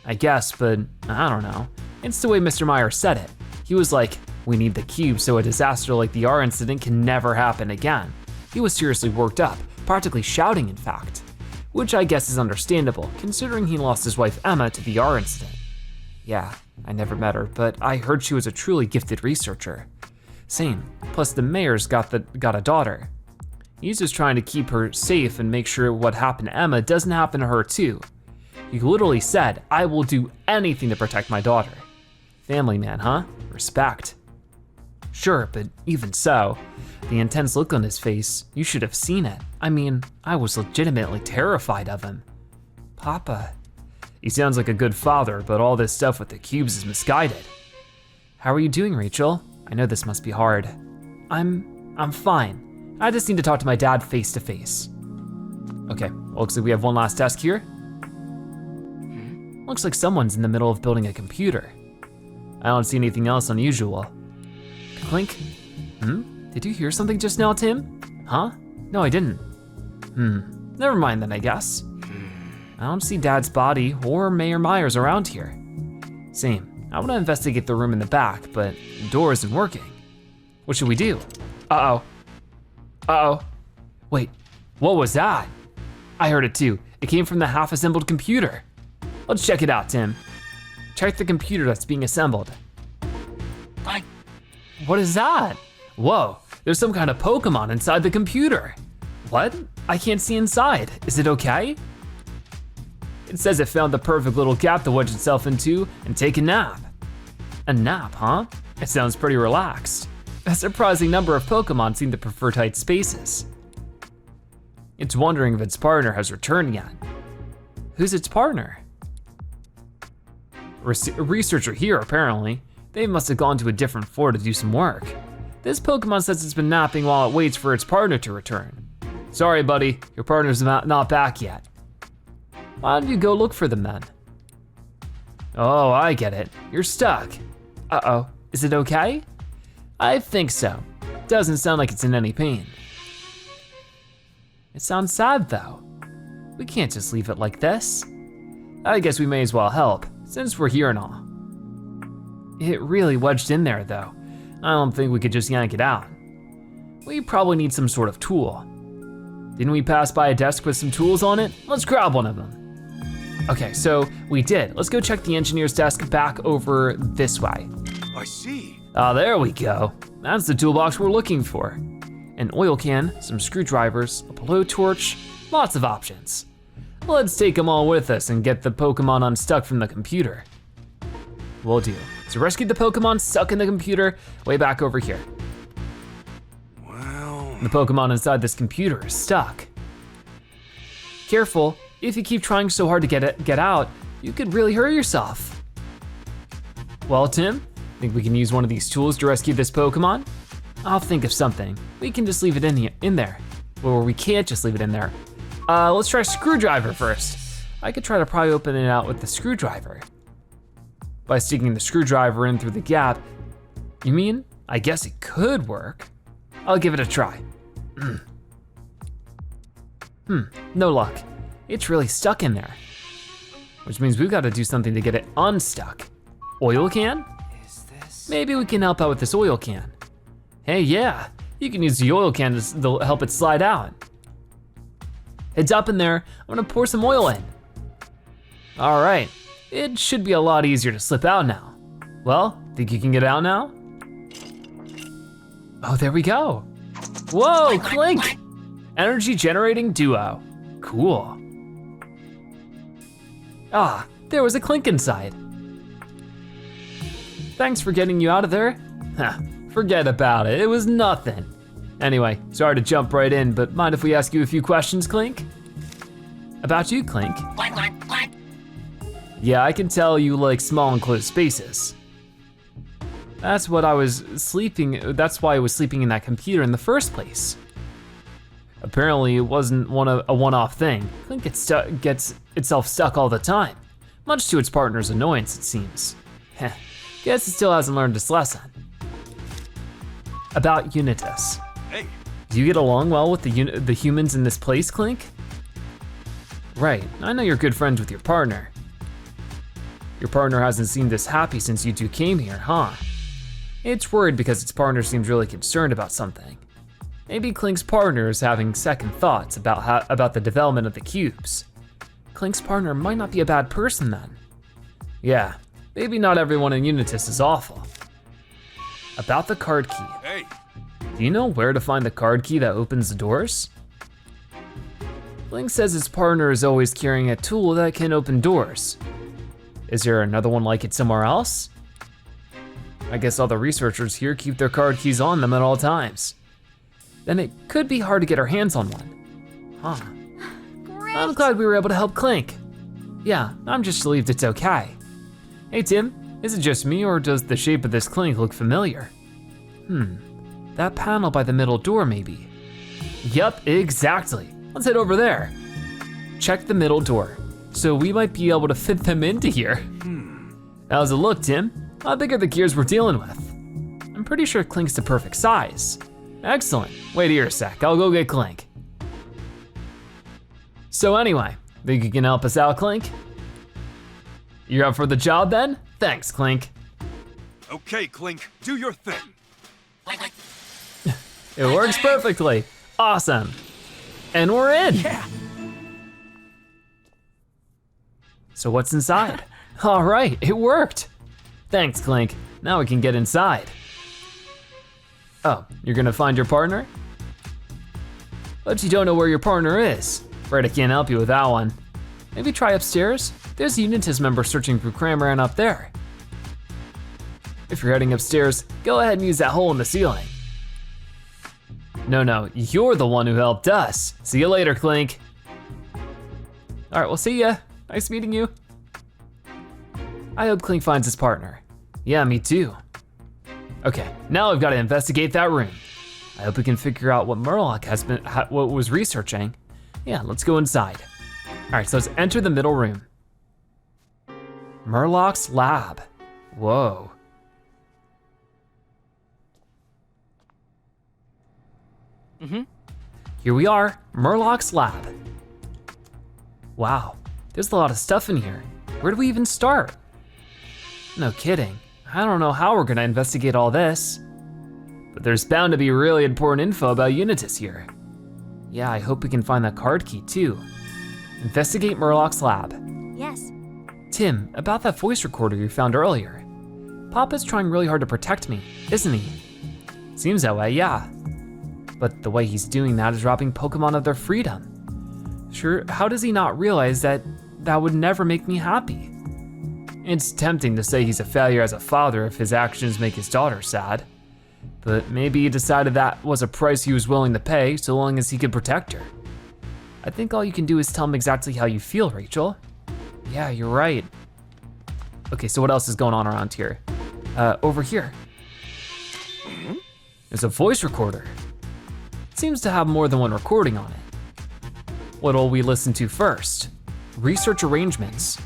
I guess, but I don't know. It's the way Mr. Myers said it. He was like, we need the cube so a disaster like the R incident can never happen again. He was seriously worked up, practically shouting in fact. Which I guess is understandable, considering he lost his wife Emma to the R incident. Yeah, I never met her, but I heard she was a truly gifted researcher. Same, plus the mayor's got a daughter. He's just trying to keep her safe and make sure what happened to Emma doesn't happen to her too. He literally said, I will do anything to protect my daughter. Family man, huh? Respect. Sure, but even so, the intense look on his face, you should have seen it. I mean, I was legitimately terrified of him. Papa. He sounds like a good father, but all this stuff with the cubes is misguided. How are you doing, Rachel? I know this must be hard. I'm fine. I just need to talk to my dad face to face. Okay, looks like we have one last desk here. Looks like someone's in the middle of building a computer. I don't see anything else unusual. Clink. Did you hear something just now, Tim? Huh? No, I didn't. Never mind then, I guess. I don't see Dad's body or Mayor Myers around here. Same. I want to investigate the room in the back, but the door isn't working. What should we do? Uh-oh. Wait, what was that? I heard it too. It came from the half-assembled computer. Let's check it out, Tim. Check the computer that's being assembled. What is that? Whoa, there's some kind of Pokemon inside the computer. What? I can't see inside. Is it okay? It says it found the perfect little gap to wedge itself into and take a nap. A nap, huh? It sounds pretty relaxed. A surprising number of Pokemon seem to prefer tight spaces. It's wondering if its partner has returned yet. Who's its partner? A researcher here, apparently. They must have gone to a different floor to do some work. This Pokemon says it's been napping while it waits for its partner to return. Sorry, buddy, your partner's not back yet. Why don't you go look for them then? Oh, I get it. You're stuck. Uh-oh, is it okay? I think so. Doesn't sound like it's in any pain. It sounds sad though. We can't just leave it like this. I guess we may as well help, since we're here and all. It really wedged in there though. I don't think we could just yank it out. We probably need some sort of tool. Didn't we pass by a desk with some tools on it? Let's grab one of them. Okay, so we did. Let's go check the engineer's desk back over this way. I see. Ah, there we go. That's the toolbox we're looking for. An oil can, some screwdrivers, a blowtorch, lots of options. Let's take them all with us and get the Pokemon unstuck from the computer. Will do. So rescue the Pokemon stuck in the computer, way back over here. Well, The Pokemon inside this computer is stuck. Careful, if you keep trying so hard to get out, you could really hurt yourself. Well, Tim, think we can use one of these tools to rescue this Pokemon? I'll think of something. We can just leave it in there. Or we can't just leave it in there. Let's try a screwdriver first. I could try to pry open it out with the screwdriver. By sticking the screwdriver in through the gap. You mean? I guess it could work. I'll give it a try. No luck. It's really stuck in there. Which means we've got to do something to get it unstuck. Oil can? Is this? Maybe we can help out with this oil can. Hey, yeah, you can use the oil can to help it slide out. Heads up in there, I'm gonna pour some oil in. All right, it should be a lot easier to slip out now. Well, think you can get out now? Oh, there we go. Whoa, Clink! Energy generating duo, cool. Ah, there was a Clink inside. Thanks for getting you out of there. Huh, forget about it, it was nothing. Anyway, sorry to jump right in, but mind if we ask you a few questions, Clink? About you, Clink. Yeah, I can tell you like small enclosed spaces. That's why I was sleeping in that computer in the first place. Apparently it wasn't a one-off thing. Clink gets itself stuck all the time, much to its partner's annoyance, it seems. Heh, guess it still hasn't learned its lesson. About Unitas. Hey. Do you get along well with the humans in this place, Clink? Right, I know you're good friends with your partner. Your partner hasn't seemed this happy since you two came here, huh? It's worried because its partner seems really concerned about something. Maybe Clink's partner is having second thoughts about the development of the cubes. Clink's partner might not be a bad person then. Yeah, maybe not everyone in Unitas is awful. About the card key. Hey. Do you know where to find the card key that opens the doors? Clink says his partner is always carrying a tool that can open doors. Is there another one like it somewhere else? I guess all the researchers here keep their card keys on them at all times. Then it could be hard to get our hands on one. Huh. Great. I'm glad we were able to help Clink. Yeah, I'm just relieved it's okay. Hey Tim, is it just me or does the shape of this Clink look familiar? That panel by the middle door maybe. Yup, exactly. Let's head over there. Check the middle door. So we might be able to fit them into here. How's it look, Tim? How big are the gears we're dealing with? I'm pretty sure Clink's the perfect size. Excellent, wait here a sec, I'll go get Clink. So anyway, think you can help us out, Clink? You're up for the job then? Thanks, Clink. Okay, Clink, do your thing. It works perfectly, awesome. And we're in. Yeah. So what's inside? All right, it worked. Thanks, Clink. Now we can get inside. Oh, you're gonna find your partner? But you don't know where your partner is. Afraid I can't help you with that one. Maybe try upstairs? There's a Unitas member searching for Cramorant up there. If you're heading upstairs, go ahead and use that hole in the ceiling. No, you're the one who helped us. See you later, Clink. All right, we'll see ya. Nice meeting you. I hope Clink finds his partner. Yeah, me too. Okay, now I've got to investigate that room. I hope we can figure out what Merloch what was researching. Yeah, let's go inside. All right, so let's enter the middle room. Merloch's lab. Whoa. Here we are, Merloch's lab. Wow, there's a lot of stuff in here. Where do we even start? No kidding. I don't know how we're gonna investigate all this. But there's bound to be really important info about Unitas here. Yeah, I hope we can find that card key too. Investigate Merloch's lab. Yes. Tim, about that voice recorder you found earlier. Papa's trying really hard to protect me, isn't he? Seems that way, yeah. But the way he's doing that is robbing Pokemon of their freedom. Sure, how does he not realize that that would never make me happy? It's tempting to say he's a failure as a father if his actions make his daughter sad. But maybe he decided that was a price he was willing to pay so long as he could protect her. I think all you can do is tell him exactly how you feel, Rachel. Yeah, you're right. Okay, so what else is going on around here? Over here. There's a voice recorder. It seems to have more than one recording on it. What'll we listen to first? Research arrangements.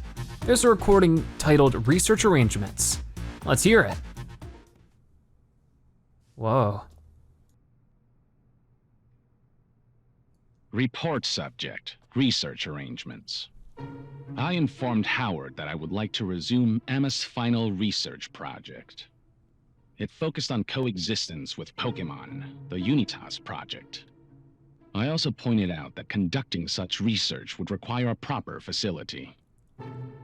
There's a recording titled Research Arrangements. Let's hear it. Whoa. Report subject, research arrangements. I informed Howard that I would like to resume Emma's final research project. It focused on coexistence with Pokémon, the Unitas project. I also pointed out that conducting such research would require a proper facility.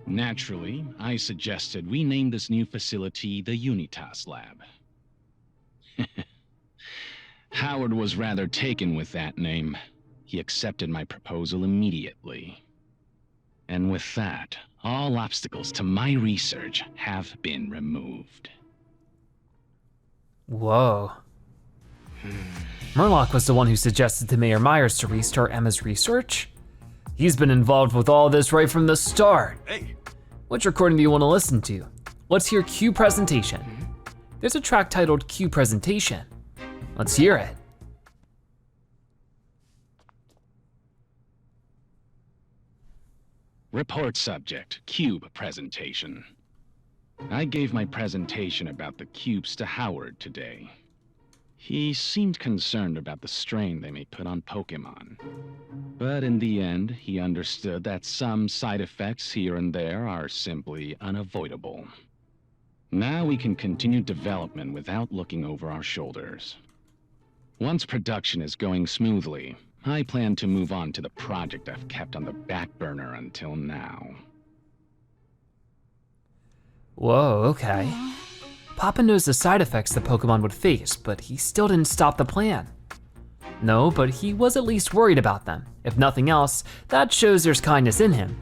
Naturally, I suggested we name this new facility the Unitas Lab. Howard was rather taken with that name. He accepted my proposal immediately. And with that, all obstacles to my research have been removed. Whoa. Merloch was the one who suggested to Mayor Myers to restart Emma's research? He's been involved with all this right from the start. Hey. Which recording do you want to listen to? Let's hear Q Presentation. There's a track titled Q Presentation. Let's hear it. Report subject, Cube presentation. I gave my presentation about the cubes to Howard today. He seemed concerned about the strain they may put on Pokémon. But in the end, he understood that some side effects here and there are simply unavoidable. Now we can continue development without looking over our shoulders. Once production is going smoothly, I plan to move on to the project I've kept on the back burner until now. Whoa, okay. Papa knows the side effects the Pokemon would face, but he still didn't stop the plan. No, but he was at least worried about them. If nothing else, that shows there's kindness in him.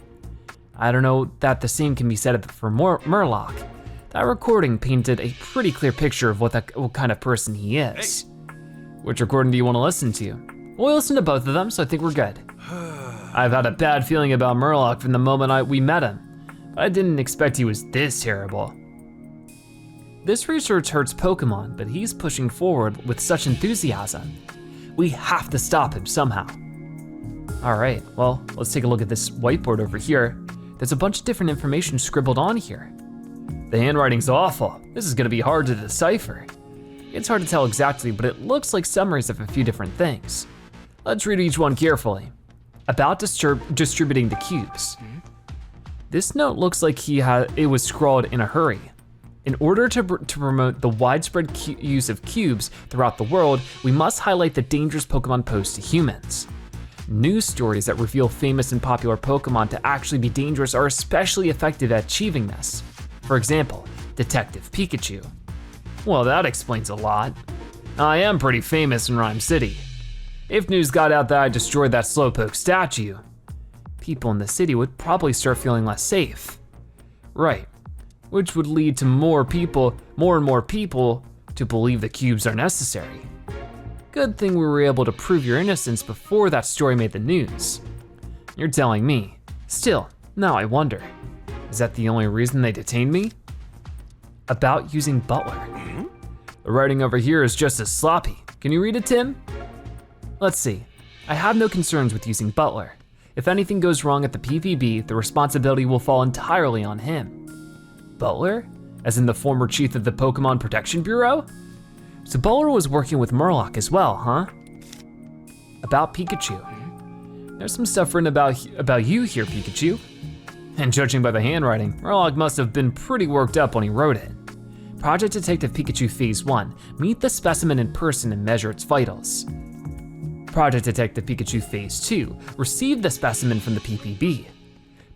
I don't know that the same can be said for Merloch. That recording painted a pretty clear picture of what kind of person he is. Which recording do you want to listen to? We'll listen to both of them, so I think we're good. I've had a bad feeling about Merloch from the moment we met him, but I didn't expect he was this terrible. This research hurts Pokemon, but he's pushing forward with such enthusiasm. We have to stop him somehow. All right, well, let's take a look at this whiteboard over here. There's a bunch of different information scribbled on here. The handwriting's awful. This is gonna be hard to decipher. It's hard to tell exactly, but it looks like summaries of a few different things. Let's read each one carefully. About distributing the cubes. This note looks like it was scrawled in a hurry. In order to promote the widespread use of cubes throughout the world, we must highlight the dangerous Pokemon pose to humans. News stories that reveal famous and popular Pokemon to actually be dangerous are especially effective at achieving this. For example, Detective Pikachu. Well, that explains a lot. I am pretty famous in Ryme City. If news got out that I destroyed that Slowpoke statue, people in the city would probably start feeling less safe. Right. which would lead to more and more people to believe the cubes are necessary. Good thing we were able to prove your innocence before that story made the news. You're telling me. Still, now I wonder, is that the only reason they detained me? About using Butler. The writing over here is just as sloppy. Can you read it, Tim? Let's see. I have no concerns with using Butler. If anything goes wrong at the PVB, the responsibility will fall entirely on him. Butler? As in the former chief of the Pokemon Protection Bureau? So Butler was working with Merloch as well, huh? About Pikachu. There's some stuff written about you here, Pikachu. And judging by the handwriting, Merloch must have been pretty worked up when he wrote it. Project Detective Pikachu Phase 1, meet the specimen in person and measure its vitals. Project Detective Pikachu Phase 2, receive the specimen from the PPB.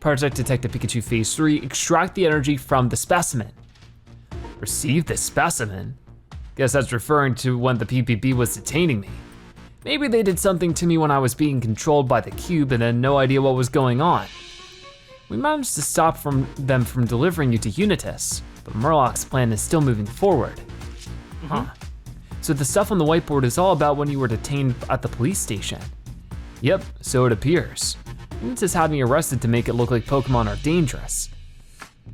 Project Detective Pikachu Phase 3, extract the energy from the specimen. Receive the specimen? Guess that's referring to when the PPB was detaining me. Maybe they did something to me when I was being controlled by the cube and had no idea what was going on. We managed to stop them from delivering you to Unitas, but Merloch's plan is still moving forward. Huh. So the stuff on the whiteboard is all about when you were detained at the police station. Yep, so it appears. Unitas had me arrested to make it look like Pokemon are dangerous.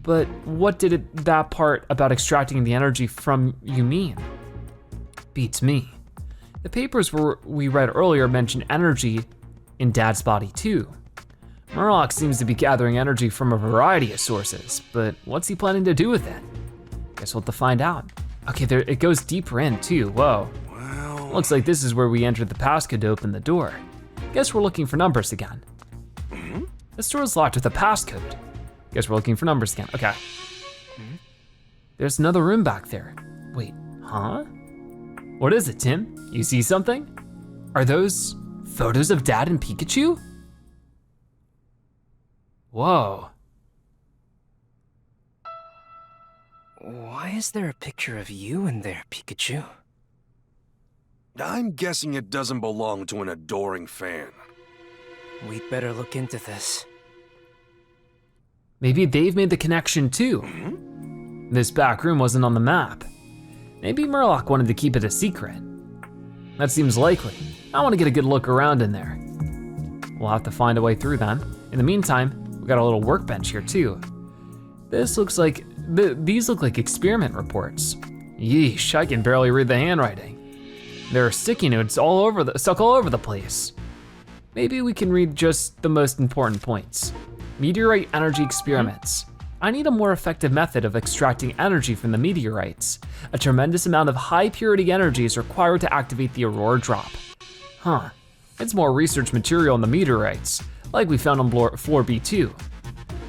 But what did that part about extracting the energy from you mean? Beats me. The papers we read earlier mentioned energy in Dad's body too. Merloch seems to be gathering energy from a variety of sources, but what's he planning to do with it? Guess we'll have to find out. Okay, there it goes deeper in too, whoa. Well... Looks like this is where we entered the passcode to open the door. Guess we're looking for numbers again. This door is locked with a passcode. Guess we're looking for numbers again, okay. There's another room back there. Wait, huh? What is it, Tim? You see something? Are those photos of Dad and Pikachu? Whoa. Why is there a picture of you in there, Pikachu? I'm guessing it doesn't belong to an adoring fan. We'd better look into this. Maybe they've made the connection too. This back room wasn't on the map. Maybe Merloch wanted to keep it a secret. That seems likely. I want to get a good look around in there. We'll have to find a way through then. In the meantime, we got a little workbench here too. This looks like, these look like experiment reports. Yeesh, I can barely read the handwriting. There are sticky notes stuck all over the place. Maybe we can read just the most important points. Meteorite energy experiments. I need a more effective method of extracting energy from the meteorites. A tremendous amount of high purity energy is required to activate the Aurora Drop. Huh, it's more research material on the meteorites, like we found on floor B2.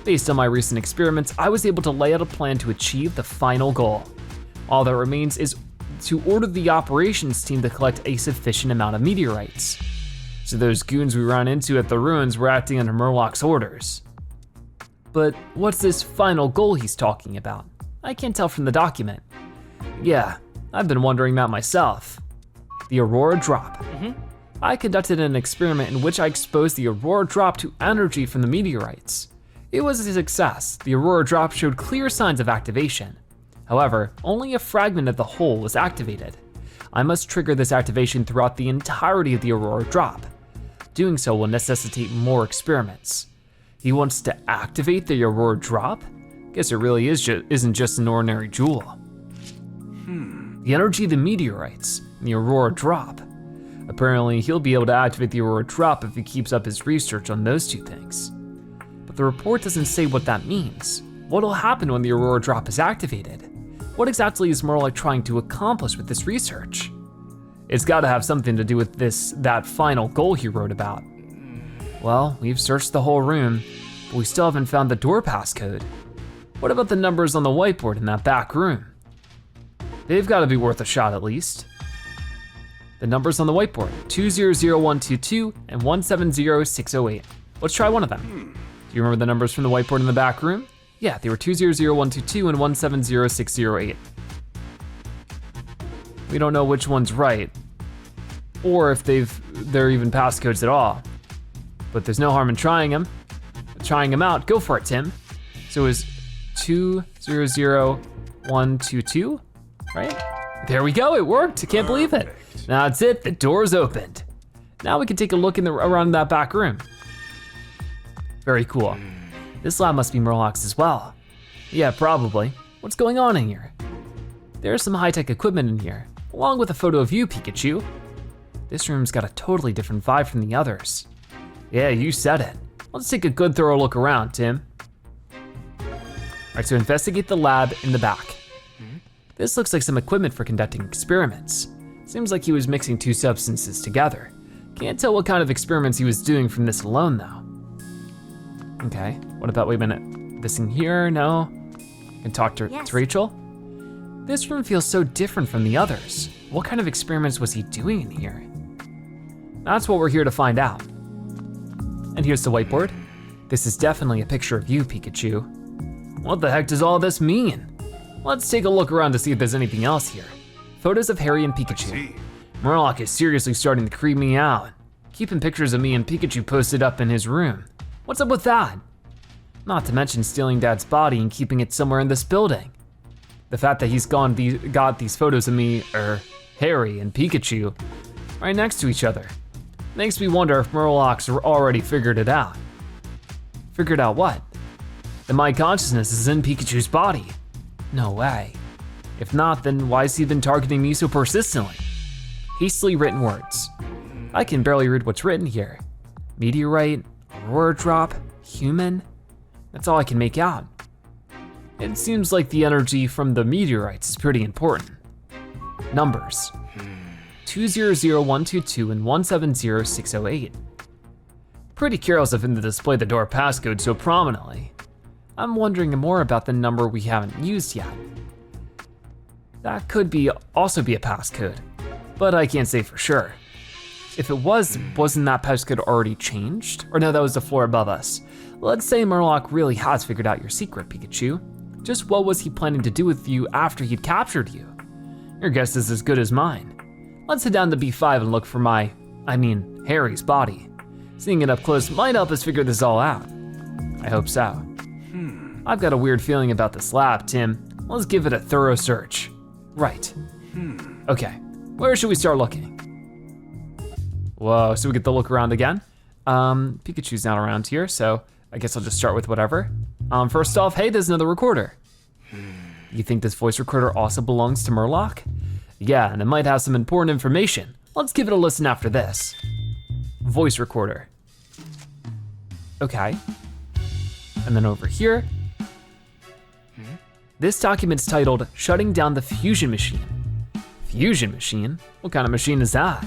Based on my recent experiments, I was able to lay out a plan to achieve the final goal. All that remains is to order the operations team to collect a sufficient amount of meteorites. So those goons we ran into at the ruins were acting under Merloch's orders. But what's this final goal he's talking about? I can't tell from the document. Yeah, I've been wondering that myself. The Aurora Drop. I conducted an experiment in which I exposed the Aurora Drop to energy from the meteorites. It was a success. The Aurora Drop showed clear signs of activation. However, only a fragment of the whole was activated. I must trigger this activation throughout the entirety of the Aurora Drop. Doing so will necessitate more experiments. He wants to activate the Aurora Drop? Guess it really isn't just an ordinary jewel. The energy of the meteorites and the Aurora Drop. Apparently, he'll be able to activate the Aurora Drop if he keeps up his research on those two things. But the report doesn't say what that means. What'll happen when the Aurora Drop is activated? What exactly is Merloch trying to accomplish with this research? It's gotta have something to do with that final goal he wrote about. Well, we've searched the whole room, but we still haven't found the door passcode. What about the numbers on the whiteboard in that back room? They've gotta be worth a shot at least. The numbers on the whiteboard, 200122 and 170608. Let's try one of them. Do you remember the numbers from the whiteboard in the back room? Yeah, they were 200122 and 170608. We don't know which one's right, or if they're even passcodes at all. But there's no harm in trying them out. Go for it, Tim. So it was 200122, right? There we go, it worked, I can't believe it. That's it, the door's opened. Now we can take a look around that back room. Very cool. This lab must be Merloch's as well. Yeah, probably. What's going on in here? There's some high-tech equipment in here, along with a photo of you, Pikachu. This room's got a totally different vibe from the others. Yeah, you said it. Let's take a good thorough look around, Tim. All right, so investigate the lab in the back. This looks like some equipment for conducting experiments. Seems like he was mixing two substances together. Can't tell what kind of experiments he was doing from this alone though. Okay, what about, wait a minute, this in here, no? Can talk to Rachel? This room feels so different from the others. What kind of experiments was he doing in here? That's what we're here to find out. And here's the whiteboard. This is definitely a picture of you, Pikachu. What the heck does all this mean? Let's take a look around to see if there's anything else here. Photos of Harry and Pikachu. Merloch is seriously starting to creep me out. Keeping pictures of me and Pikachu posted up in his room. What's up with that? Not to mention stealing Dad's body and keeping it somewhere in this building. The fact that he's got these photos of me, Harry and Pikachu, right next to each other. Makes me wonder if Merloch's already figured it out. Figured out what? That my consciousness is in Pikachu's body. No way. If not, then why has he been targeting me so persistently? Hastily written words. I can barely read what's written here. Meteorite, aurora drop, human. That's all I can make out. It seems like the energy from the meteorites is pretty important. Numbers. 200122 and 170608. Pretty careless of him to display the door passcode so prominently. I'm wondering more about the number we haven't used yet. That could also be a passcode, but I can't say for sure. If it wasn't that passcode already changed? Or no, that was the floor above us. Let's say Merloch really has figured out your secret, Pikachu. Just what was he planning to do with you after he'd captured you? Your guess is as good as mine. Let's head down to B5 and look for Harry's body. Seeing it up close might help us figure this all out. I hope so. I've got a weird feeling about this lab, Tim. Let's give it a thorough search. Right. Okay, where should we start looking? Whoa, so we get the look around again. Pikachu's not around here, so I guess I'll just start with whatever. First off, hey, there's another recorder. You think this voice recorder also belongs to Merloch? Yeah, and it might have some important information. Let's give it a listen after this. Voice recorder. Okay. And then over here, this document's titled Shutting Down the Fusion Machine. Fusion machine? What kind of machine is that?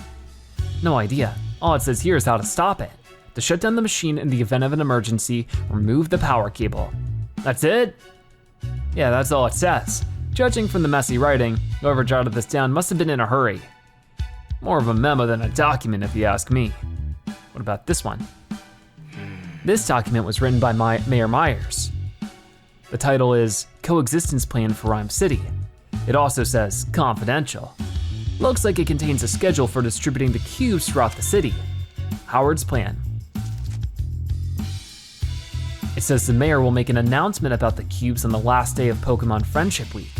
No idea. All it says here is how to stop it. To shut down the machine in the event of an emergency, remove the power cable. That's it? Yeah, that's all it says. Judging from the messy writing, whoever jotted this down must have been in a hurry. More of a memo than a document if you ask me. What about this one? This document was written by Mayor Myers. The title is Coexistence Plan for Ryme City. It also says confidential. Looks like it contains a schedule for distributing the cubes throughout the city. Howard's plan. It says the mayor will make an announcement about the cubes on the last day of Pokemon Friendship Week.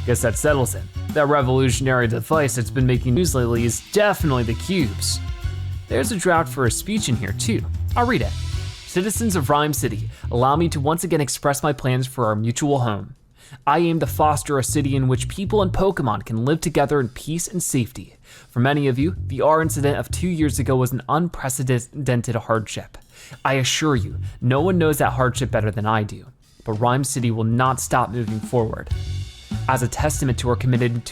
Guess that settles it. That revolutionary device that's been making news lately is definitely the cubes. There's a draft for a speech in here too. I'll read it. Citizens of Ryme City, allow me to once again express my plans for our mutual home. I aim to foster a city in which people and Pokemon can live together in peace and safety. For many of you, the R incident of 2 years ago was an unprecedented hardship. I assure you, no one knows that hardship better than I do, but Ryme City will not stop moving forward. As a testament to our commitment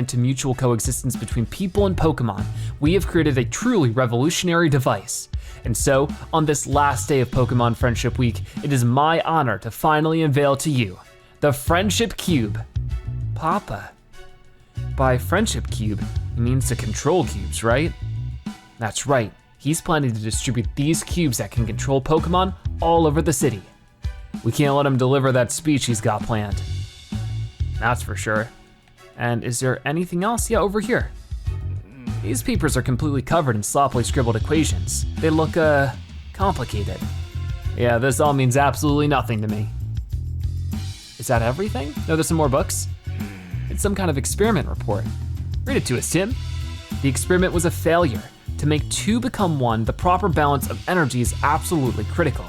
to mutual coexistence between people and Pokemon, we have created a truly revolutionary device. And so, on this last day of Pokemon Friendship Week, it is my honor to finally unveil to you the Friendship Cube. Papa. By Friendship Cube, he means the control cubes, right? That's right, he's planning to distribute these cubes that can control Pokemon all over the city. We can't let him deliver that speech he's got planned. That's for sure. And is there anything else? Yeah, over here. These papers are completely covered in sloppily scribbled equations. They look, complicated. Yeah, this all means absolutely nothing to me. Is that everything? No, there's some more books? It's some kind of experiment report. Read it to us, Tim. The experiment was a failure. To make two become one, the proper balance of energy is absolutely critical.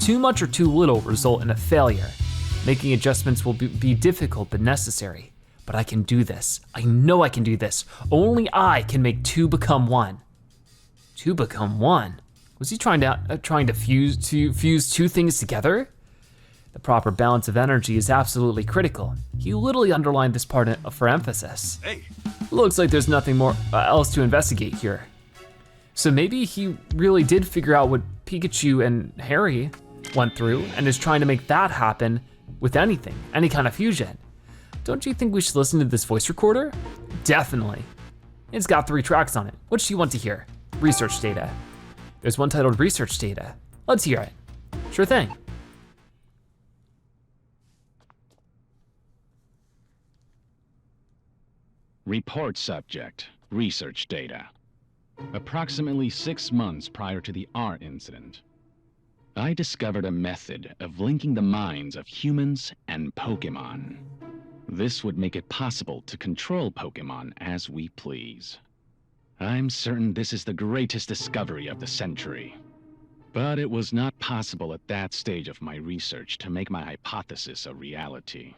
Too much or too little result in a failure. Making adjustments will be difficult but necessary. But I can do this. I know I can do this. Only I can make two become one. Two become one? Was he trying to fuse two things together? The proper balance of energy is absolutely critical. He literally underlined this part for emphasis. Hey. Looks like there's nothing more else to investigate here. So maybe he really did figure out what Pikachu and Harry went through and is trying to make that happen with anything, any kind of fusion. Don't you think we should listen to this voice recorder? Definitely. It's got 3 tracks on it. Which do you want to hear? Research data. There's one titled Research Data. Let's hear it. Sure thing. Report subject, research data. Approximately 6 months prior to the R incident, I discovered a method of linking the minds of humans and Pokémon. This would make it possible to control Pokémon as we please. I'm certain this is the greatest discovery of the century. But it was not possible at that stage of my research to make my hypothesis a reality.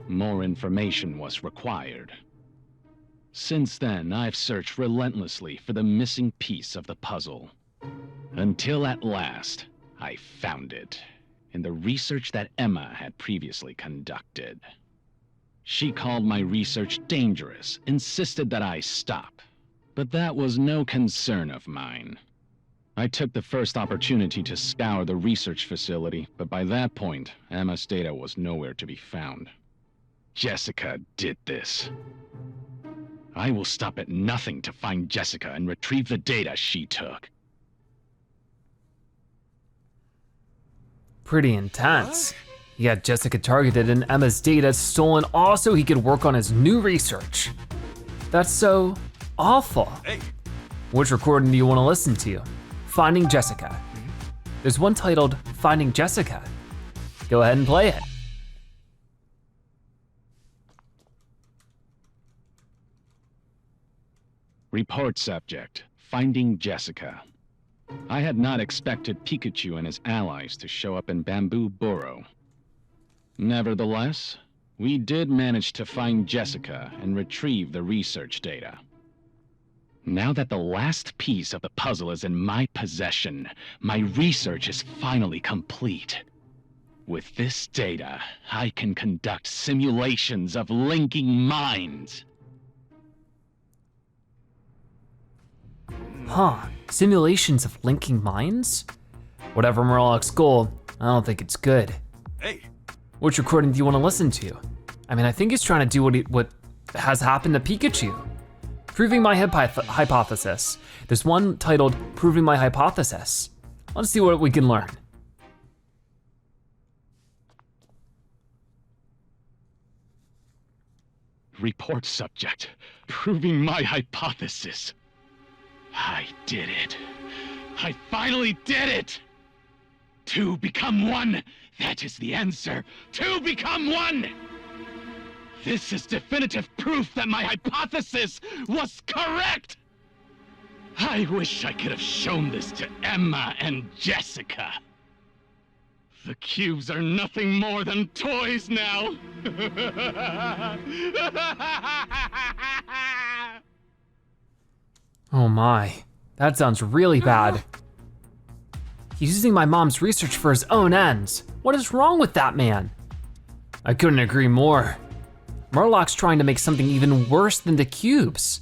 More information was required. Since then, I've searched relentlessly for the missing piece of the puzzle. Until at last, I found it in the research that Emma had previously conducted. She called my research dangerous, insisted that I stop. But that was no concern of mine. I took the first opportunity to scour the research facility, but by that point, Emma's data was nowhere to be found. Jessica did this. I will stop at nothing to find Jessica and retrieve the data she took. Pretty intense. He had Jessica targeted and Emma's data stolen also he could work on his new research. That's so awful. Hey. Which recording do you want to listen to? Finding Jessica. There's one titled Finding Jessica. Go ahead and play it. Report subject, Finding Jessica. I had not expected Pikachu and his allies to show up in Bamboo Burrow. Nevertheless, we did manage to find Jessica and retrieve the research data. Now that the last piece of the puzzle is in my possession, my research is finally complete. With this data, I can conduct simulations of linking minds. Huh, simulations of linking minds? Whatever Merloch's goal, I don't think it's good. Hey. Which recording do you want to listen to? I mean, I think he's trying to do what has happened to Pikachu. Proving my hypothesis. There's one titled Proving My Hypothesis. Let's see what we can learn. Report subject, Proving My Hypothesis. I did it. I finally did it! 2 become 1. That is the answer. 2 become 1! This is definitive proof that my hypothesis was correct! I wish I could have shown this to Emma and Jessica. The cubes are nothing more than toys now. Oh my, that sounds really bad. He's using my mom's research for his own ends. What is wrong with that man? I couldn't agree more. Merloch's trying to make something even worse than the cubes.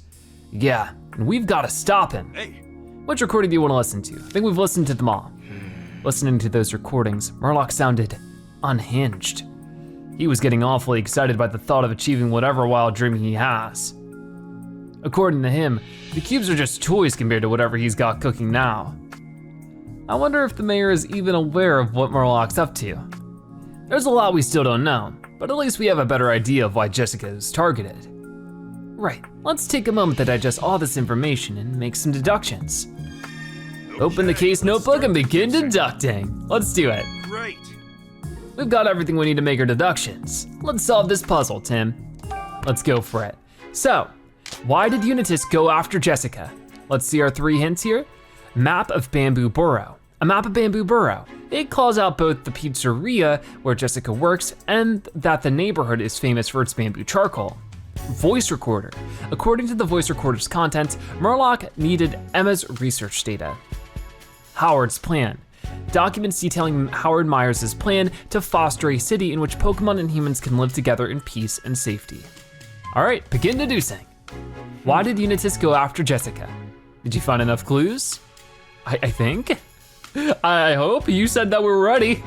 Yeah, and we've got to stop him. Hey. Which recording do you want to listen to? I think we've listened to them all. Listening to those recordings, Merloch sounded unhinged. He was getting awfully excited by the thought of achieving whatever wild dream he has. According to him, the cubes are just toys compared to whatever he's got cooking now. I wonder if the mayor is even aware of what Merloch's up to. There's a lot we still don't know, but at least we have a better idea of why Jessica is targeted. Right, let's take a moment to digest all this information and make some deductions. Open the case notebook and begin deducting. Let's do it. Great. We've got everything we need to make our deductions. Let's solve this puzzle, Tim. Let's go for it. So, why did Unitas go after Jessica? Let's see our 3 hints here. Map of Bamboo Burrow. A map of Bamboo Burrow. It calls out both the pizzeria where Jessica works and that the neighborhood is famous for its bamboo charcoal. Voice recorder. According to the voice recorder's contents, Merloch needed Emma's research data. Howard's plan. Documents detailing Howard Myers' plan to foster a city in which Pokemon and humans can live together in peace and safety. All right, begin deducing. Why did Unitas go after Jessica? Did you find enough clues? I think. I hope you said that we're ready.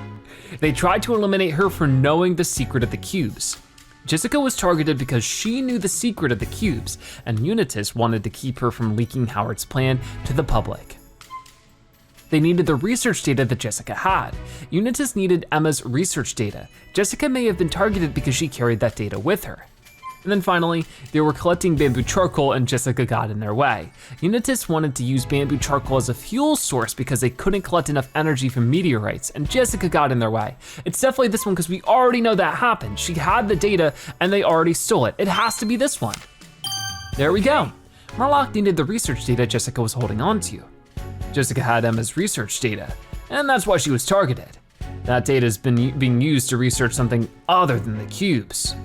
They tried to eliminate her for knowing the secret of the cubes. Jessica was targeted because she knew the secret of the cubes, and Unitas wanted to keep her from leaking Howard's plan to the public. They needed the research data that Jessica had. Unitas needed Emma's research data. Jessica may have been targeted because she carried that data with her. And then finally, they were collecting bamboo charcoal and Jessica got in their way. Unitas wanted to use bamboo charcoal as a fuel source because they couldn't collect enough energy from meteorites, and Jessica got in their way. It's definitely this one because we already know that happened. She had the data and they already stole it. It has to be this one. There we go. Merloch needed the research data Jessica was holding on to. Jessica had Emma's research data, and that's why she was targeted. That data has been being used to research something other than the cubes.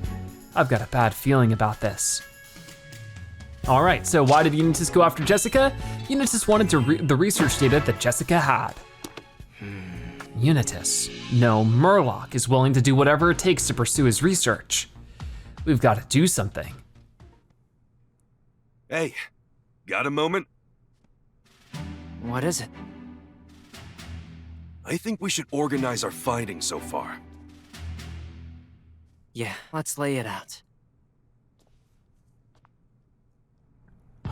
I've got a bad feeling about this. All right, so why did Unitas go after Jessica? Unitas wanted the research data that Jessica had. Unitas, no, Merloch is willing to do whatever it takes to pursue his research. We've got to do something. Hey, got a moment? What is it? I think we should organize our findings so far. Yeah, let's lay it out.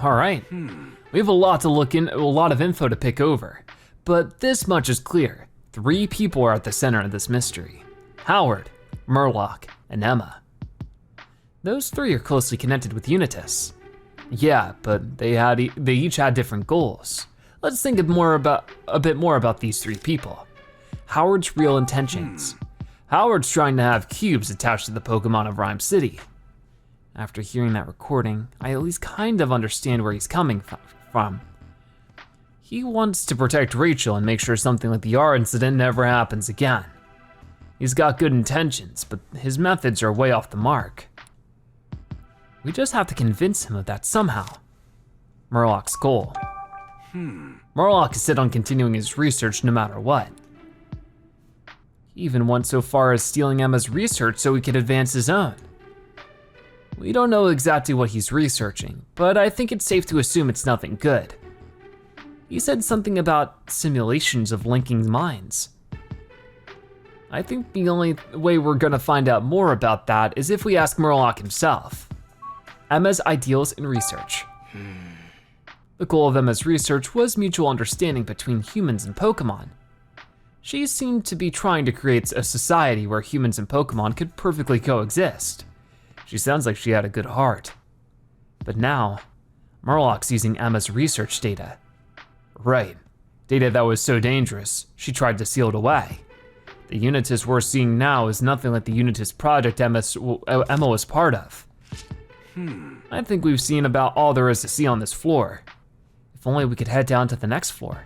All right, we have a lot to look in, a lot of info to pick over, but this much is clear. 3 people are at the center of this mystery. Howard, Merloch, and Emma. Those 3 are closely connected with Unitas. Yeah, but they each had different goals. Let's think a bit more about these 3 people. Howard's real intentions. Howard's trying to have cubes attached to the Pokemon of Ryme City. After hearing that recording, I at least kind of understand where he's coming from. He wants to protect Rachel and make sure something like the R incident never happens again. He's got good intentions, but his methods are way off the mark. We just have to convince him of that somehow. Merloch's goal. Merloch is set on continuing his research no matter what. He even went so far as stealing Emma's research so he could advance his own. We don't know exactly what he's researching, but I think it's safe to assume it's nothing good. He said something about simulations of linking minds. I think the only way we're gonna find out more about that is if we ask Merloch himself. Emma's ideals in research. The goal of Emma's research was mutual understanding between humans and Pokemon. She seemed to be trying to create a society where humans and Pokemon could perfectly coexist. She sounds like she had a good heart. But now, Merloch's using Emma's research data. Right, data that was so dangerous, she tried to seal it away. The Unitas we're seeing now is nothing like the Unitas project Emma was part of. I think we've seen about all there is to see on this floor. If only we could head down to the next floor.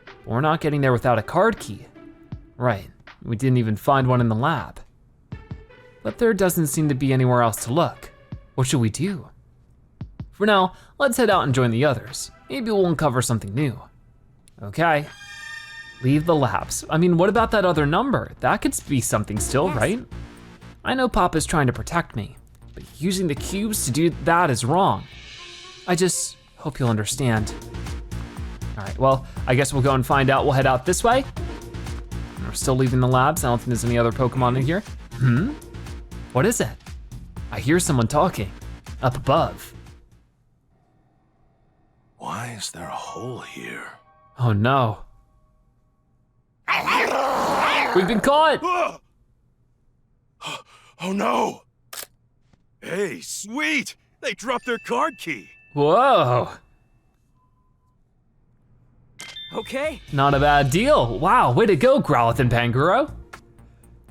But we're not getting there without a card key. Right, we didn't even find one in the lab. But there doesn't seem to be anywhere else to look. What should we do? For now, let's head out and join the others. Maybe we'll uncover something new. Okay, leave the labs. I mean, what about that other number? That could be something still, right? I know Papa's trying to protect me, but using the cubes to do that is wrong. I just hope you'll understand. All right, well, I guess we'll go and find out. We'll head out this way. We're still leaving the labs. I don't think there's any other Pokemon in here. What is it? I hear someone talking up above. Why is there a hole here? Oh no. We've been caught! Oh no! Hey, sweet! They dropped their card key! Whoa. Okay. Not a bad deal. Wow, way to go, Growlithe and Pangoro.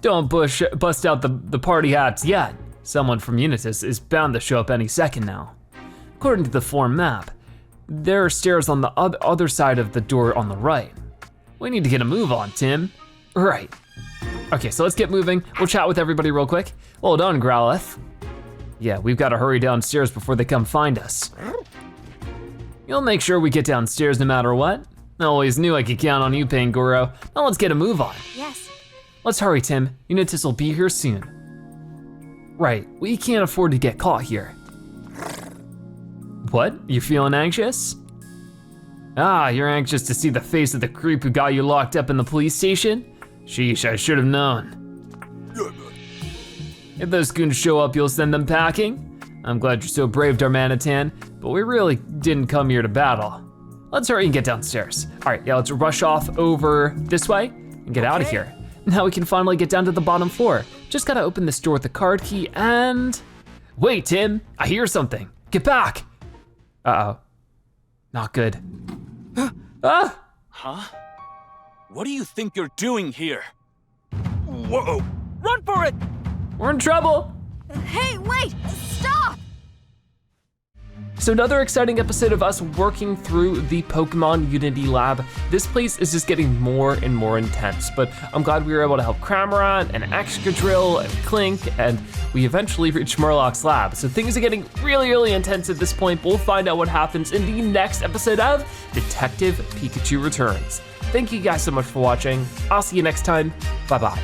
Don't bust out the party hats yet. Someone from Unitas is bound to show up any second now. According to the floor map, there are stairs on the other side of the door on the right. We need to get a move on, Tim. Right. Okay, so let's get moving. We'll chat with everybody real quick. Hold on, Growlithe. Yeah, we've gotta hurry downstairs before they come find us. You'll make sure we get downstairs no matter what. I always knew I could count on you, Pangoro. Now let's get a move on. Yes. Let's hurry, Tim. Unitas will be here soon. Right, we can't afford to get caught here. What, you feeling anxious? Ah, you're anxious to see the face of the creep who got you locked up in the police station? Sheesh, I should have known. If those goons show up, you'll send them packing? I'm glad you're so brave, Darmanitan, but we really didn't come here to battle. Let's hurry and get downstairs. All right, yeah, let's rush off over this way and get out of here. Now we can finally get down to the bottom floor. Just gotta open this door with the card key and... Wait, Tim, I hear something. Get back. Uh-oh, not good. Ah! Huh? What do you think you're doing here? Whoa! Run for it! We're in trouble. Hey, wait! Stop! So another exciting episode of us working through the Pokemon Unity Lab. This place is just getting more and more intense, but I'm glad we were able to help Cramorant and Excadrill and Clink, and we eventually reached Merloch's lab. So things are getting really, really intense at this point. We'll find out what happens in the next episode of Detective Pikachu Returns. Thank you guys so much for watching. I'll see you next time. Bye-bye.